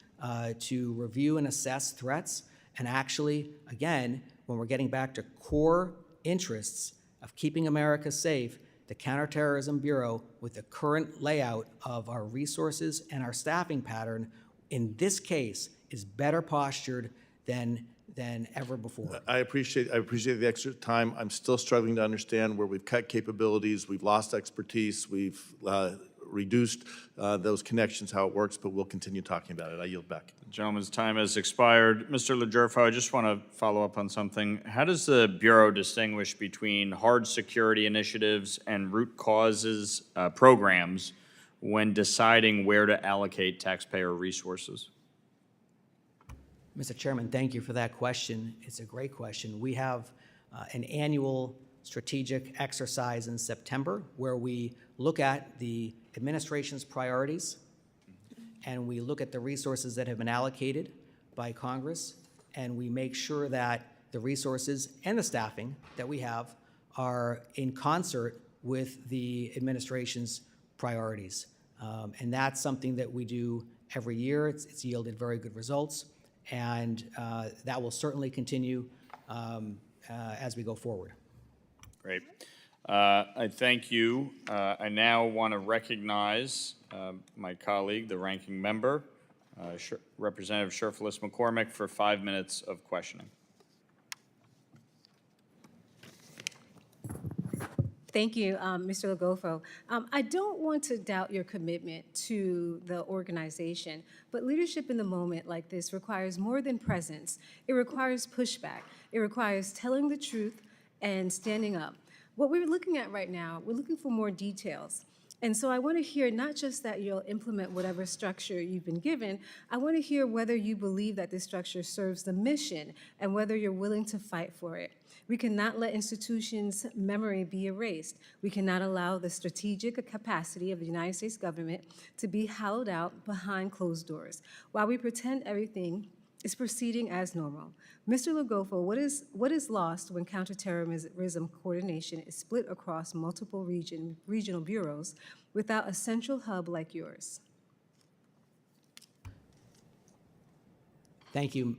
S3: to review and assess threats. And actually, again, when we're getting back to core interests of keeping America safe, the Counterterrorism Bureau, with the current layout of our resources and our staffing pattern, in this case, is better postured than ever before.
S6: I appreciate the extra time. I'm still struggling to understand where we've cut capabilities, we've lost expertise, we've reduced those connections, how it works, but we'll continue talking about it. I yield back.
S1: The gentleman's time has expired. Mr. LoGerfo, I just want to follow up on something. How does the Bureau distinguish between hard security initiatives and root causes programs when deciding where to allocate taxpayer resources?
S3: Mr. Chairman, thank you for that question. It's a great question. We have an annual strategic exercise in September where we look at the administration's priorities and we look at the resources that have been allocated by Congress, and we make sure that the resources and the staffing that we have are in concert with the administration's priorities. And that's something that we do every year. It's yielded very good results, and that will certainly continue as we go forward.
S1: Great. I thank you. I now want to recognize my colleague, the ranking member, Representative Sherfilis McCormick, for 5 minutes of questioning.
S2: Thank you, Mr. LoGerfo. I don't want to doubt your commitment to the organization, but leadership in the moment like this requires more than presence. It requires pushback. It requires telling the truth and standing up. What we're looking at right now, we're looking for more details. And so I want to hear not just that you'll implement whatever structure you've been given, I want to hear whether you believe that this structure serves the mission and whether you're willing to fight for it. We cannot let institutions' memory be erased. We cannot allow the strategic capacity of the United States government to be hollowed out behind closed doors while we pretend everything is proceeding as normal. Mr. LoGerfo, what is lost when counterterrorism coordination is split across multiple regional bureaus without a central hub like yours?
S3: Thank you,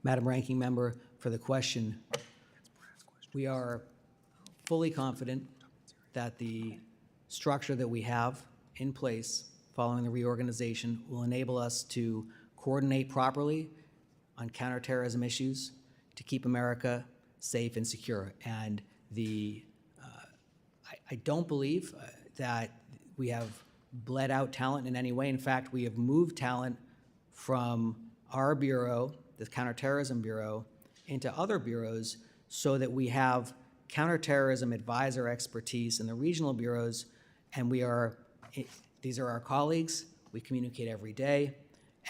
S3: Madam Ranking Member, for the question. We are fully confident that the structure that we have in place following the reorganization will enable us to coordinate properly on counterterrorism issues to keep America safe and secure. And I don't believe that we have bled out talent in any way. In fact, we have moved talent from our bureau, the Counterterrorism Bureau, into other bureaus so that we have counterterrorism advisor expertise in the regional bureaus, and these are our colleagues. We communicate every day.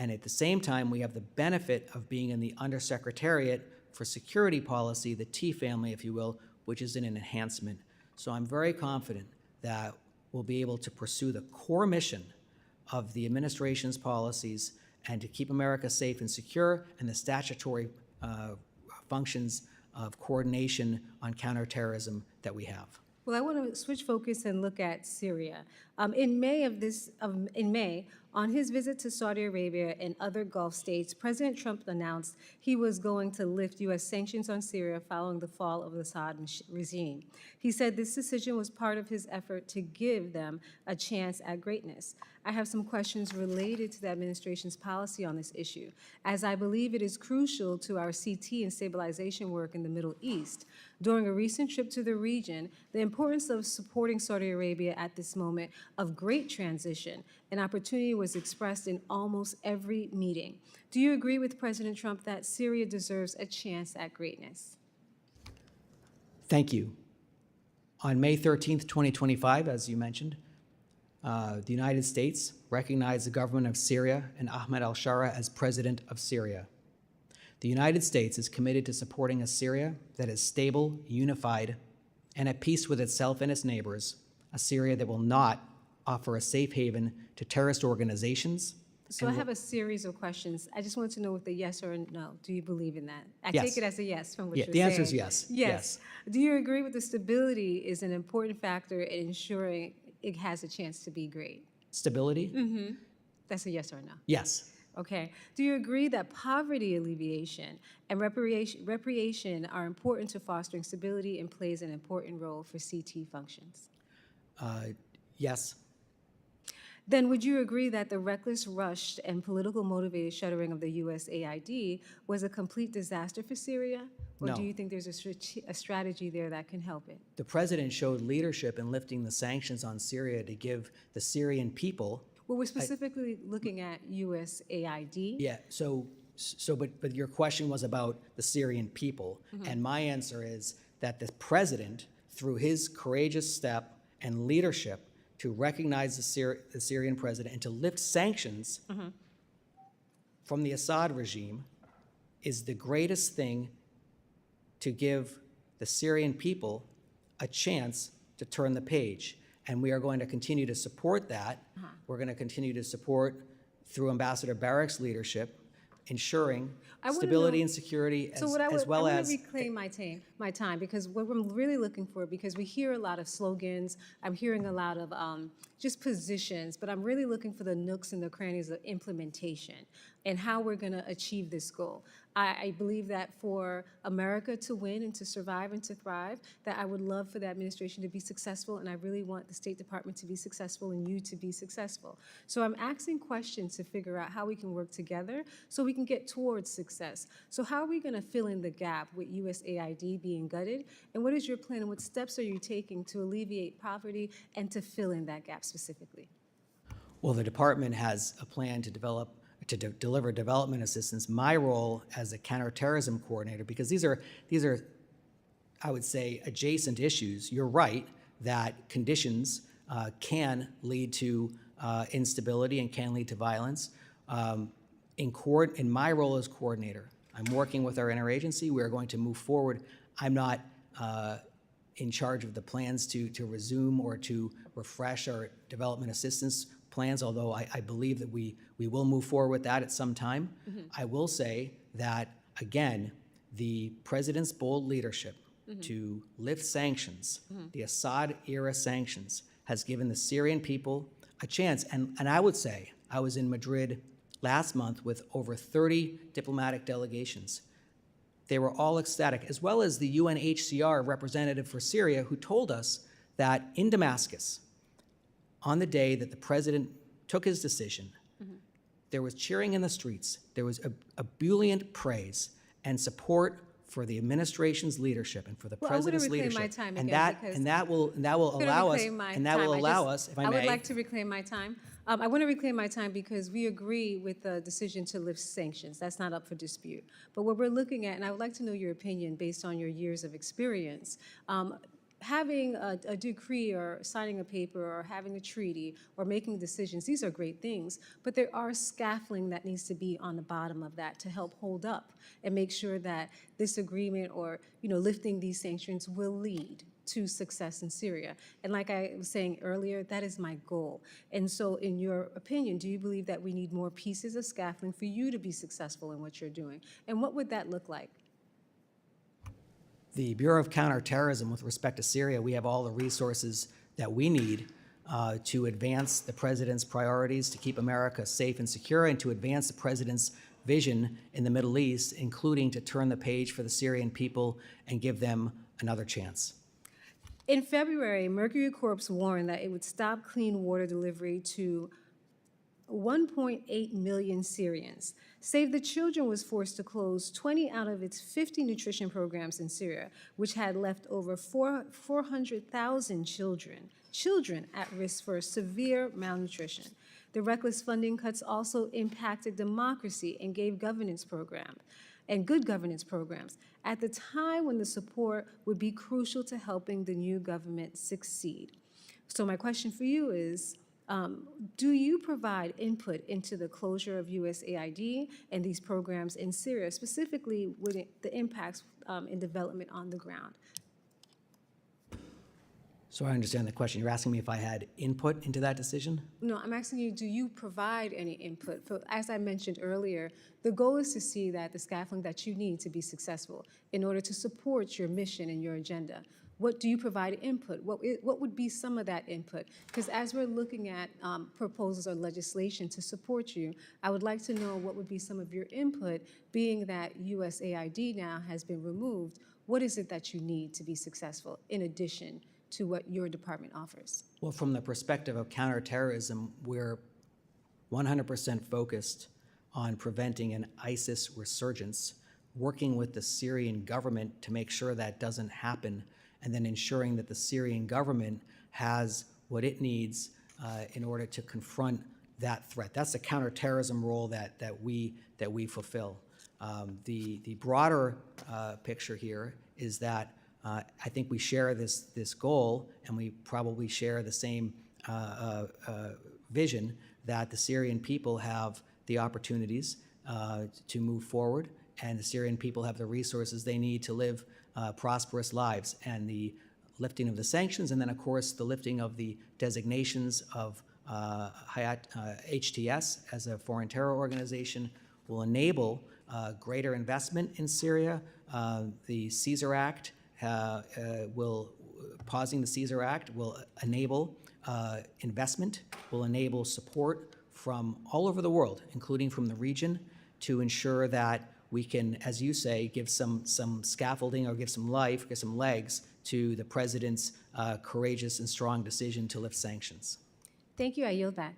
S3: And at the same time, we have the benefit of being in the Undersecretariat for Security Policy, the T family, if you will, which is an enhancement. So I'm very confident that we'll be able to pursue the core mission of the administration's policies and to keep America safe and secure, and the statutory functions of coordination on counterterrorism that we have.
S2: Well, I want to switch focus and look at Syria. In May, on his visit to Saudi Arabia and other Gulf states, President Trump announced he was going to lift U.S. sanctions on Syria following the fall of the Assad regime. He said this decision was part of his effort to give them a chance at greatness. I have some questions related to the administration's policy on this issue, as I believe it is crucial to our CT and stabilization work in the Middle East. During a recent trip to the region, the importance of supporting Saudi Arabia at this moment of great transition, an opportunity was expressed in almost every meeting. Do you agree with President Trump that Syria deserves a chance at greatness?
S3: Thank you. On May 13th, 2025, as you mentioned, the United States recognized the government of Syria and Ahmed al-Shara as president of Syria. The United States is committed to supporting a Syria that is stable, unified, and at peace with itself and its neighbors, a Syria that will not offer a safe haven to terrorist organizations.
S2: So I have a series of questions. I just want to know with a yes or a no. Do you believe in that? I
S3: Yes.
S2: take it as a yes from what
S3: Yeah,
S2: you're
S3: the
S2: saying.
S3: answer is yes.
S2: Yes. Do you agree with the stability is an important factor in ensuring it has a chance to be great?
S3: Stability?
S2: That's a yes or a no.
S3: Yes.
S2: Okay. Do you agree that poverty alleviation and reparation are important to fostering stability and plays an important role for CT functions?
S3: Yes.
S2: Then would you agree that the reckless, rushed, and political motivated shuttering of the USAID was a complete disaster for Syria? Or
S3: No.
S2: do you think there's a strategy there that can help it?
S3: The president showed leadership in lifting the sanctions on Syria to give the Syrian people.
S2: Well, we're specifically looking at USAID.
S3: Yeah, but your question was about the Syrian people. And my answer is that the president, through his courageous step and leadership to recognize the Syrian president and to lift sanctions from the Assad regime, is the greatest thing to give the Syrian people a chance to turn the page. And we are going to continue to support that. We're going to continue to support, through Ambassador Barrack's leadership, ensuring stability and security as well as...
S2: I want to reclaim my time, because what I'm really looking for, because we hear a lot of slogans, I'm hearing a lot of just positions, but I'm really looking for the nooks and the crannies of implementation and how we're going to achieve this goal. I believe that for America to win and to survive and to thrive, that I would love for the administration to be successful, and I really want the State Department to be successful and you to be successful. So I'm asking questions to figure out how we can work together so we can get towards success. So how are we going to fill in the gap with USAID being gutted? And what is your plan and what steps are you taking to alleviate poverty and to fill in that gap specifically?
S3: Well, the department has a plan to deliver development assistance. My role as a counterterrorism coordinator, because these are, I would say, adjacent issues. You're right that conditions can lead to instability and can lead to violence. In my role as coordinator, I'm working with our interagency. We are going to move forward. I'm not in charge of the plans to resume or to refresh our development assistance plans, although I believe that we will move forward with that at some time. I will say that, again, the president's bold leadership to lift sanctions, the Assad-era sanctions, has given the Syrian people a chance. And I would say, I was in Madrid last month with over 30 diplomatic delegations. They were all ecstatic, as well as the UNHCR representative for Syria, who told us that in Damascus, on the day that the president took his decision, there was cheering in the streets. There was ebullient praise and support for the administration's leadership and for the president's leadership.
S2: My time
S3: and
S2: again,
S3: that will allow us. If I may,
S2: I would like to reclaim my time. I want to reclaim my time because we agree with the decision to lift sanctions. That's not up for dispute. But what we're looking at, and I would like to know your opinion based on your years of experience, having a decree or signing a paper or having a treaty or making decisions, these are great things, but there are scaffolding that needs to be on the bottom of that to help hold up and make sure that this agreement or lifting these sanctions will lead to success in Syria. And like I was saying earlier, that is my goal. And so in your opinion, do you believe that we need more pieces of scaffolding for you to be successful in what you're doing? And what would that look like?
S3: The Bureau of Counterterrorism, with respect to Syria, we have all the resources that we need to advance the president's priorities, to keep America safe and secure, and to advance the president's vision in the Middle East, including to turn the page for the Syrian people and give them another chance.
S2: In February, Mercury Corps warned that it would stop clean water delivery to 1.8 million Syrians. Save the Children was forced to close 20 out of its 50 nutrition programs in Syria, which had left over 400,000 children at risk for severe malnutrition. The reckless funding cuts also impacted democracy and gave governance programs and good governance programs at the time when the support would be crucial to helping the new government succeed. So my question for you is, do you provide input into the closure of USAID and these programs in Syria, specifically with the impacts in development on the ground?
S3: So I understand the question. You're asking me if I had input into that decision?
S2: No, I'm asking you, do you provide any input? As I mentioned earlier, the goal is to see that the scaffolding that you need to be successful in order to support your mission and your agenda. What do you provide input? What would be some of that input? Because as we're looking at proposals or legislation to support you, I would like to know what would be some of your input, being that USAID now has been removed. What is it that you need to be successful in addition to what your department offers?
S3: Well, from the perspective of counterterrorism, we're 100% focused on preventing an ISIS resurgence, working with the Syrian government to make sure that doesn't happen, and then ensuring that the Syrian government has what it needs in order to confront that threat. That's the counterterrorism role that we fulfill. The broader picture here is that I think we share this goal, and we probably share the same vision that the Syrian people have the opportunities to move forward, and the Syrian people have the resources they need to live prosperous lives. And the lifting of the sanctions, and then of course the lifting of the designations of HTS as a foreign terror organization will enable greater investment in Syria. The Caesar Act pausing the Caesar Act will enable investment, will enable support from all over the world, including from the region, to ensure that we can, as you say, give some scaffolding or give some life, give some legs to the president's courageous and strong decision to lift sanctions.
S2: Thank you. I yield back.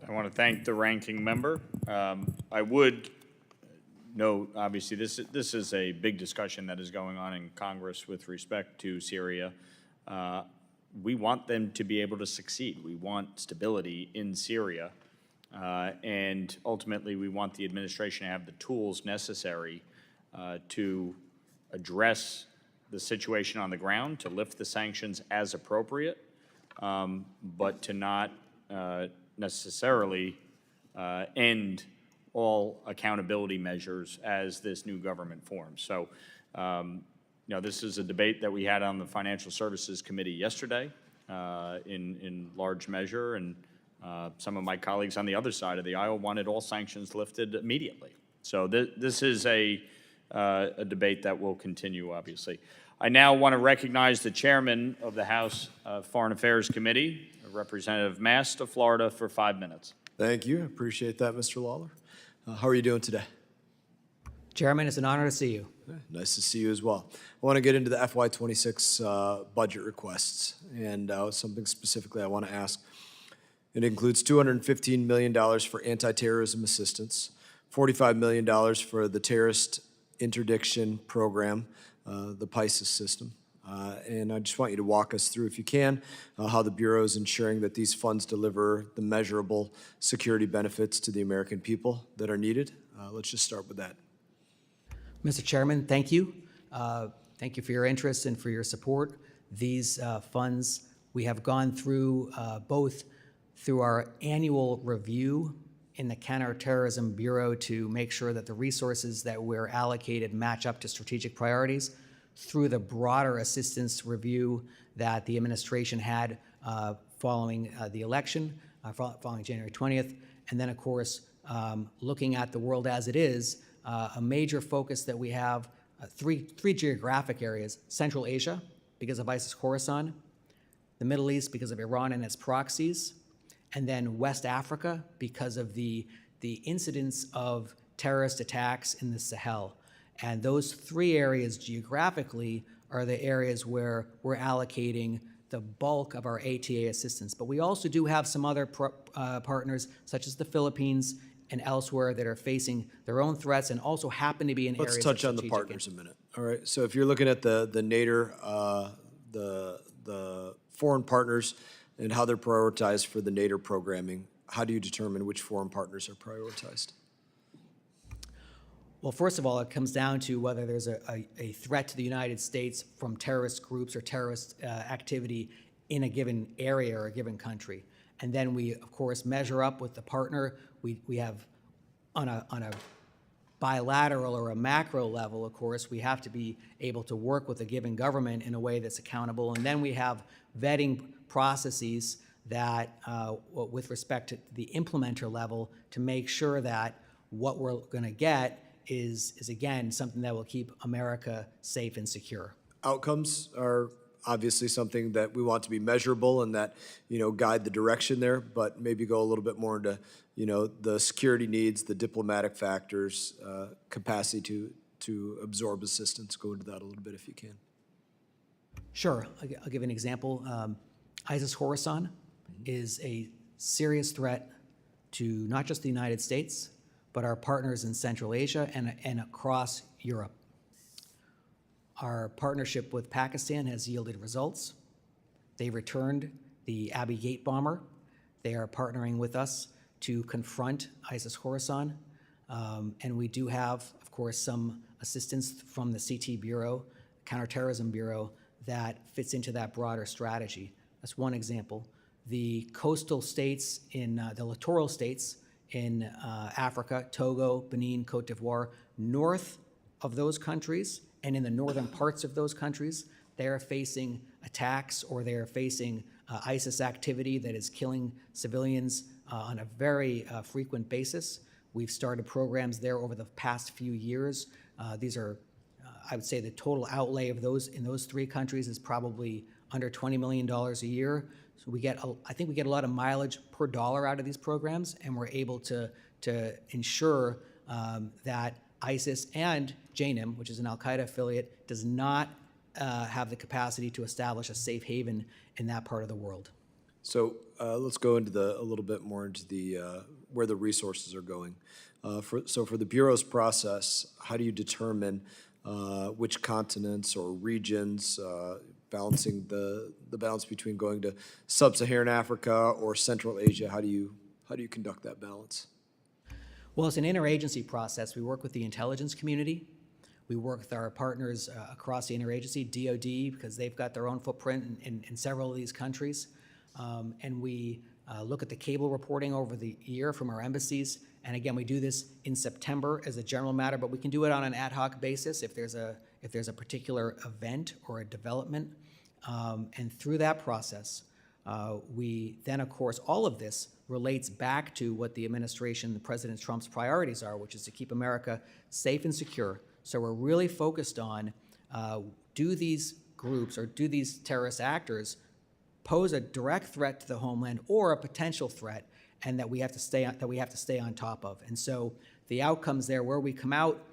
S1: I want to thank the ranking member. I would note, obviously, this is a big discussion that is going on in Congress with respect to Syria. We want them to be able to succeed. We want stability in Syria. And ultimately, we want the administration to have the tools necessary to address the situation on the ground, to lift the sanctions as appropriate, but to not necessarily end all accountability measures as this new government forms. So, this is a debate that we had on the Financial Services Committee yesterday in large measure, and some of my colleagues on the other side of the aisle wanted all sanctions lifted immediately. So this is a debate that will continue, obviously. I now want to recognize the chairman of the House Foreign Affairs Committee, Representative Mast of Florida, for 5 minutes.
S7: Thank you. Appreciate that, Mr. Lawler. How are you doing today?
S3: Chairman, it's an honor to see you.
S7: Nice to see you as well. I want to get into the FY26 budget requests, and something specifically I want to ask. It includes $215 million for anti-terrorism assistance, $45 million for the terrorist interdiction program, the PISA system. And I just want you to walk us through, if you can, how the Bureau is ensuring that these funds deliver the measurable security benefits to the American people that are needed. Let's just start with that.
S3: Mr. Chairman, thank you. Thank you for your interest and for your support. These funds, we have gone through both through our annual review in the Counterterrorism Bureau to make sure that the resources that we're allocated match up to strategic priorities. through the broader assistance review that the administration had following the election, following January 20th, and then, of course, looking at the world as it is, a major focus that we have, three geographic areas: Central Asia, because of ISIS Khorasan; the Middle East, because of Iran and its proxies; and then West Africa, because of the incidence of terrorist attacks in the Sahel. And those three areas geographically are the areas where we're allocating the bulk of our ATA assistance. But we also do have some other partners, such as the Philippines and elsewhere, that are facing their own threats and also happen to be in areas
S7: Let's
S3: of
S7: touch on the
S3: strategic
S7: partners a minute. All right, so if you're looking at the NATO, the foreign partners and how they're prioritized for the NATO programming, how do you determine which foreign partners are prioritized?
S3: Well, first of all, it comes down to whether there's a threat to the United States from terrorist groups or terrorist activity in a given area or a given country. And then we, of course, measure up with the partner. We have, on a bilateral or a macro level, of course, we have to be able to work with a given government in a way that's accountable. And then we have vetting processes that, with respect to the implementer level, to make sure that what we're going to get is again something that will keep America safe and secure.
S7: Outcomes are obviously something that we want to be measurable and that, guide the direction there, but maybe go a little bit more into, the security needs, the diplomatic factors, capacity to absorb assistance. Go into that a little bit if you can.
S3: Sure, I'll give an example. ISIS Khorasan is a serious threat to not just the United States, but our partners in Central Asia and across Europe. Our partnership with Pakistan has yielded results. They returned the Abbey Gate bomber. They are partnering with us to confront ISIS Khorasan. And we do have, of course, some assistance from the CT Bureau, Counterterrorism Bureau, that fits into that broader strategy. That's one example. The coastal states the littoral states in Africa, Togo, Benin, Cote d'Ivoire, north of those countries and in the northern parts of those countries, they are facing attacks or they are facing ISIS activity that is killing civilians on a very frequent basis. We've started programs there over the past few years. These are, I would say the total outlay of those in those three countries is probably under $20 million a year. So I think we get a lot of mileage per dollar out of these programs, and we're able to ensure that ISIS and JNIM, which is an Al-Qaeda affiliate, does not have the capacity to establish a safe haven in that part of the world.
S7: So let's go into a little bit more into the where the resources are going. So for the Bureau's process, how do you determine which continents or regions, balancing the balance between going to sub-Saharan Africa or Central Asia? How do you conduct that balance?
S3: Well, it's an interagency process. We work with the intelligence community. We work with our partners across the interagency, DoD, because they've got their own footprint in several of these countries. And we look at the cable reporting over the year from our embassies. And again, we do this in September as a general matter, but we can do it on an ad hoc basis if there's a particular event or a development. And through that process, we then, of course, all of this relates back to what the administration, the President Trump's priorities are, which is to keep America safe and secure. So we're really focused on, do these groups or do these terrorist actors pose a direct threat to the homeland or a potential threat, and that we have to stay on top of. And so the outcomes there, where we come out,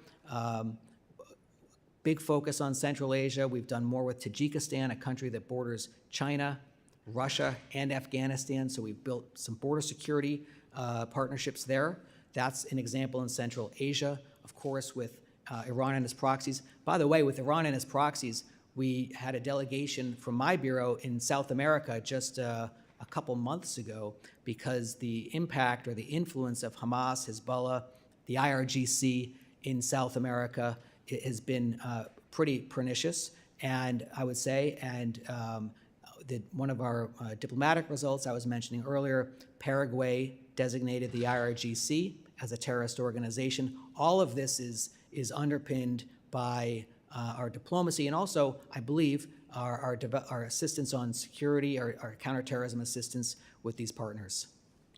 S3: big focus on Central Asia. We've done more with Tajikistan, a country that borders China, Russia, and Afghanistan. So we've built some border security partnerships there. That's an example in Central Asia, of course, with Iran and its proxies. By the way, with Iran and its proxies, we had a delegation from my bureau in South America just a couple months ago, because the impact or the influence of Hamas, Hezbollah, the IRGC in South America has been pretty pernicious. And I would say, one of our diplomatic results I was mentioning earlier, Paraguay designated the IRGC as a terrorist organization. All of this is underpinned by our diplomacy, and also, I believe, our assistance on security, our counterterrorism assistance with these partners.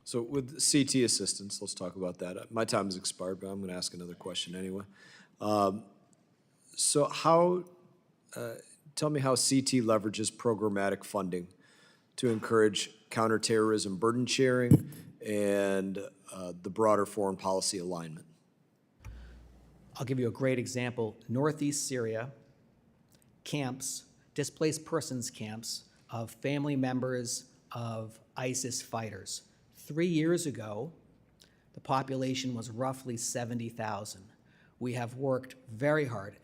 S7: So with CT assistance, let's talk about that. My time has expired, but I'm going to ask another question anyway. So tell me how CT leverages programmatic funding to encourage counterterrorism burden sharing and the broader foreign policy alignment.
S3: I'll give you a great example. Northeast Syria, camps, displaced persons camps of family members of ISIS fighters. 3 years ago, the population was roughly 70,000. We have worked very hard,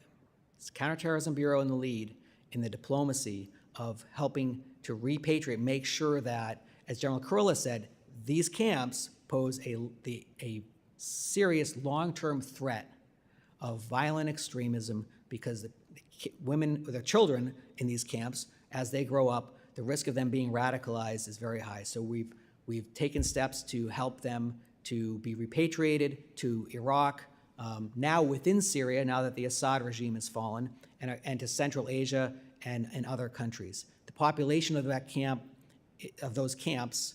S3: it's Counterterrorism Bureau in the lead, in the diplomacy of helping to repatriate, make sure that, as General Kurilla said, these camps pose a serious long-term threat of violent extremism because the women, the children in these camps, as they grow up, the risk of them being radicalized is very high. So we've taken steps to help them to be repatriated to Iraq, now within Syria, now that the Assad regime has fallen, and to Central Asia and other countries. The population of that camp, of those camps,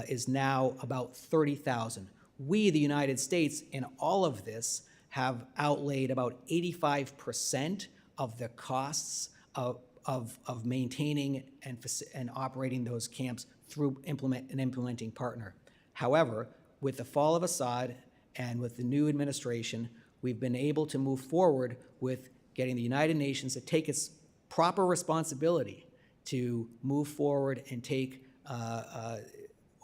S3: is now about 30,000. We, the United States, in all of this, have outlaid about 85% of the costs of maintaining and operating those camps through an implementing partner. However, with the fall of Assad and with the new administration, we've been able to move forward with getting the United Nations to take its proper responsibility to move forward and take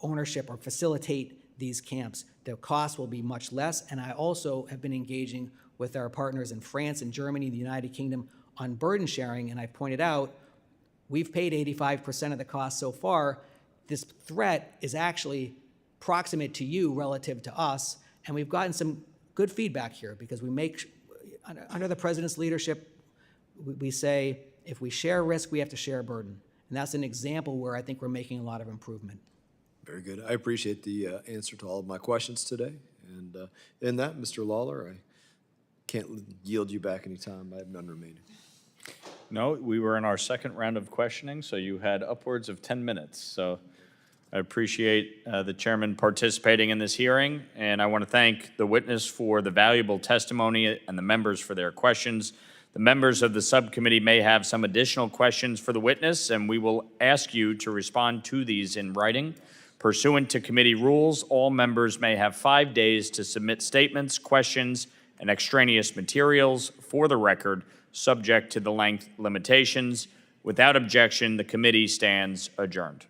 S3: ownership or facilitate these camps. The cost will be much less, and I also have been engaging with our partners in France and Germany, the United Kingdom, on burden sharing, and I pointed out we've paid 85% of the cost so far. This threat is actually proximate to you relative to us, and we've gotten some good feedback here because we make, under the president's leadership, we say if we share risk, we have to share burden. And that's an example where I think we're making a lot of improvement.
S7: Very good. I appreciate the answer to all of my questions today. And in that, Mr. Lawler, I can't yield you back any time. I have none remaining.
S1: No, we were in our second round of questioning, so you had upwards of 10 minutes. So I appreciate the chairman participating in this hearing, and I want to thank the witness for the valuable testimony and the members for their questions. The members of the subcommittee may have some additional questions for the witness, and we will ask you to respond to these in writing. Pursuant to committee rules, all members may have 5 days to submit statements, questions, and extraneous materials for the record, subject to the length limitations. Without objection, the committee stands adjourned.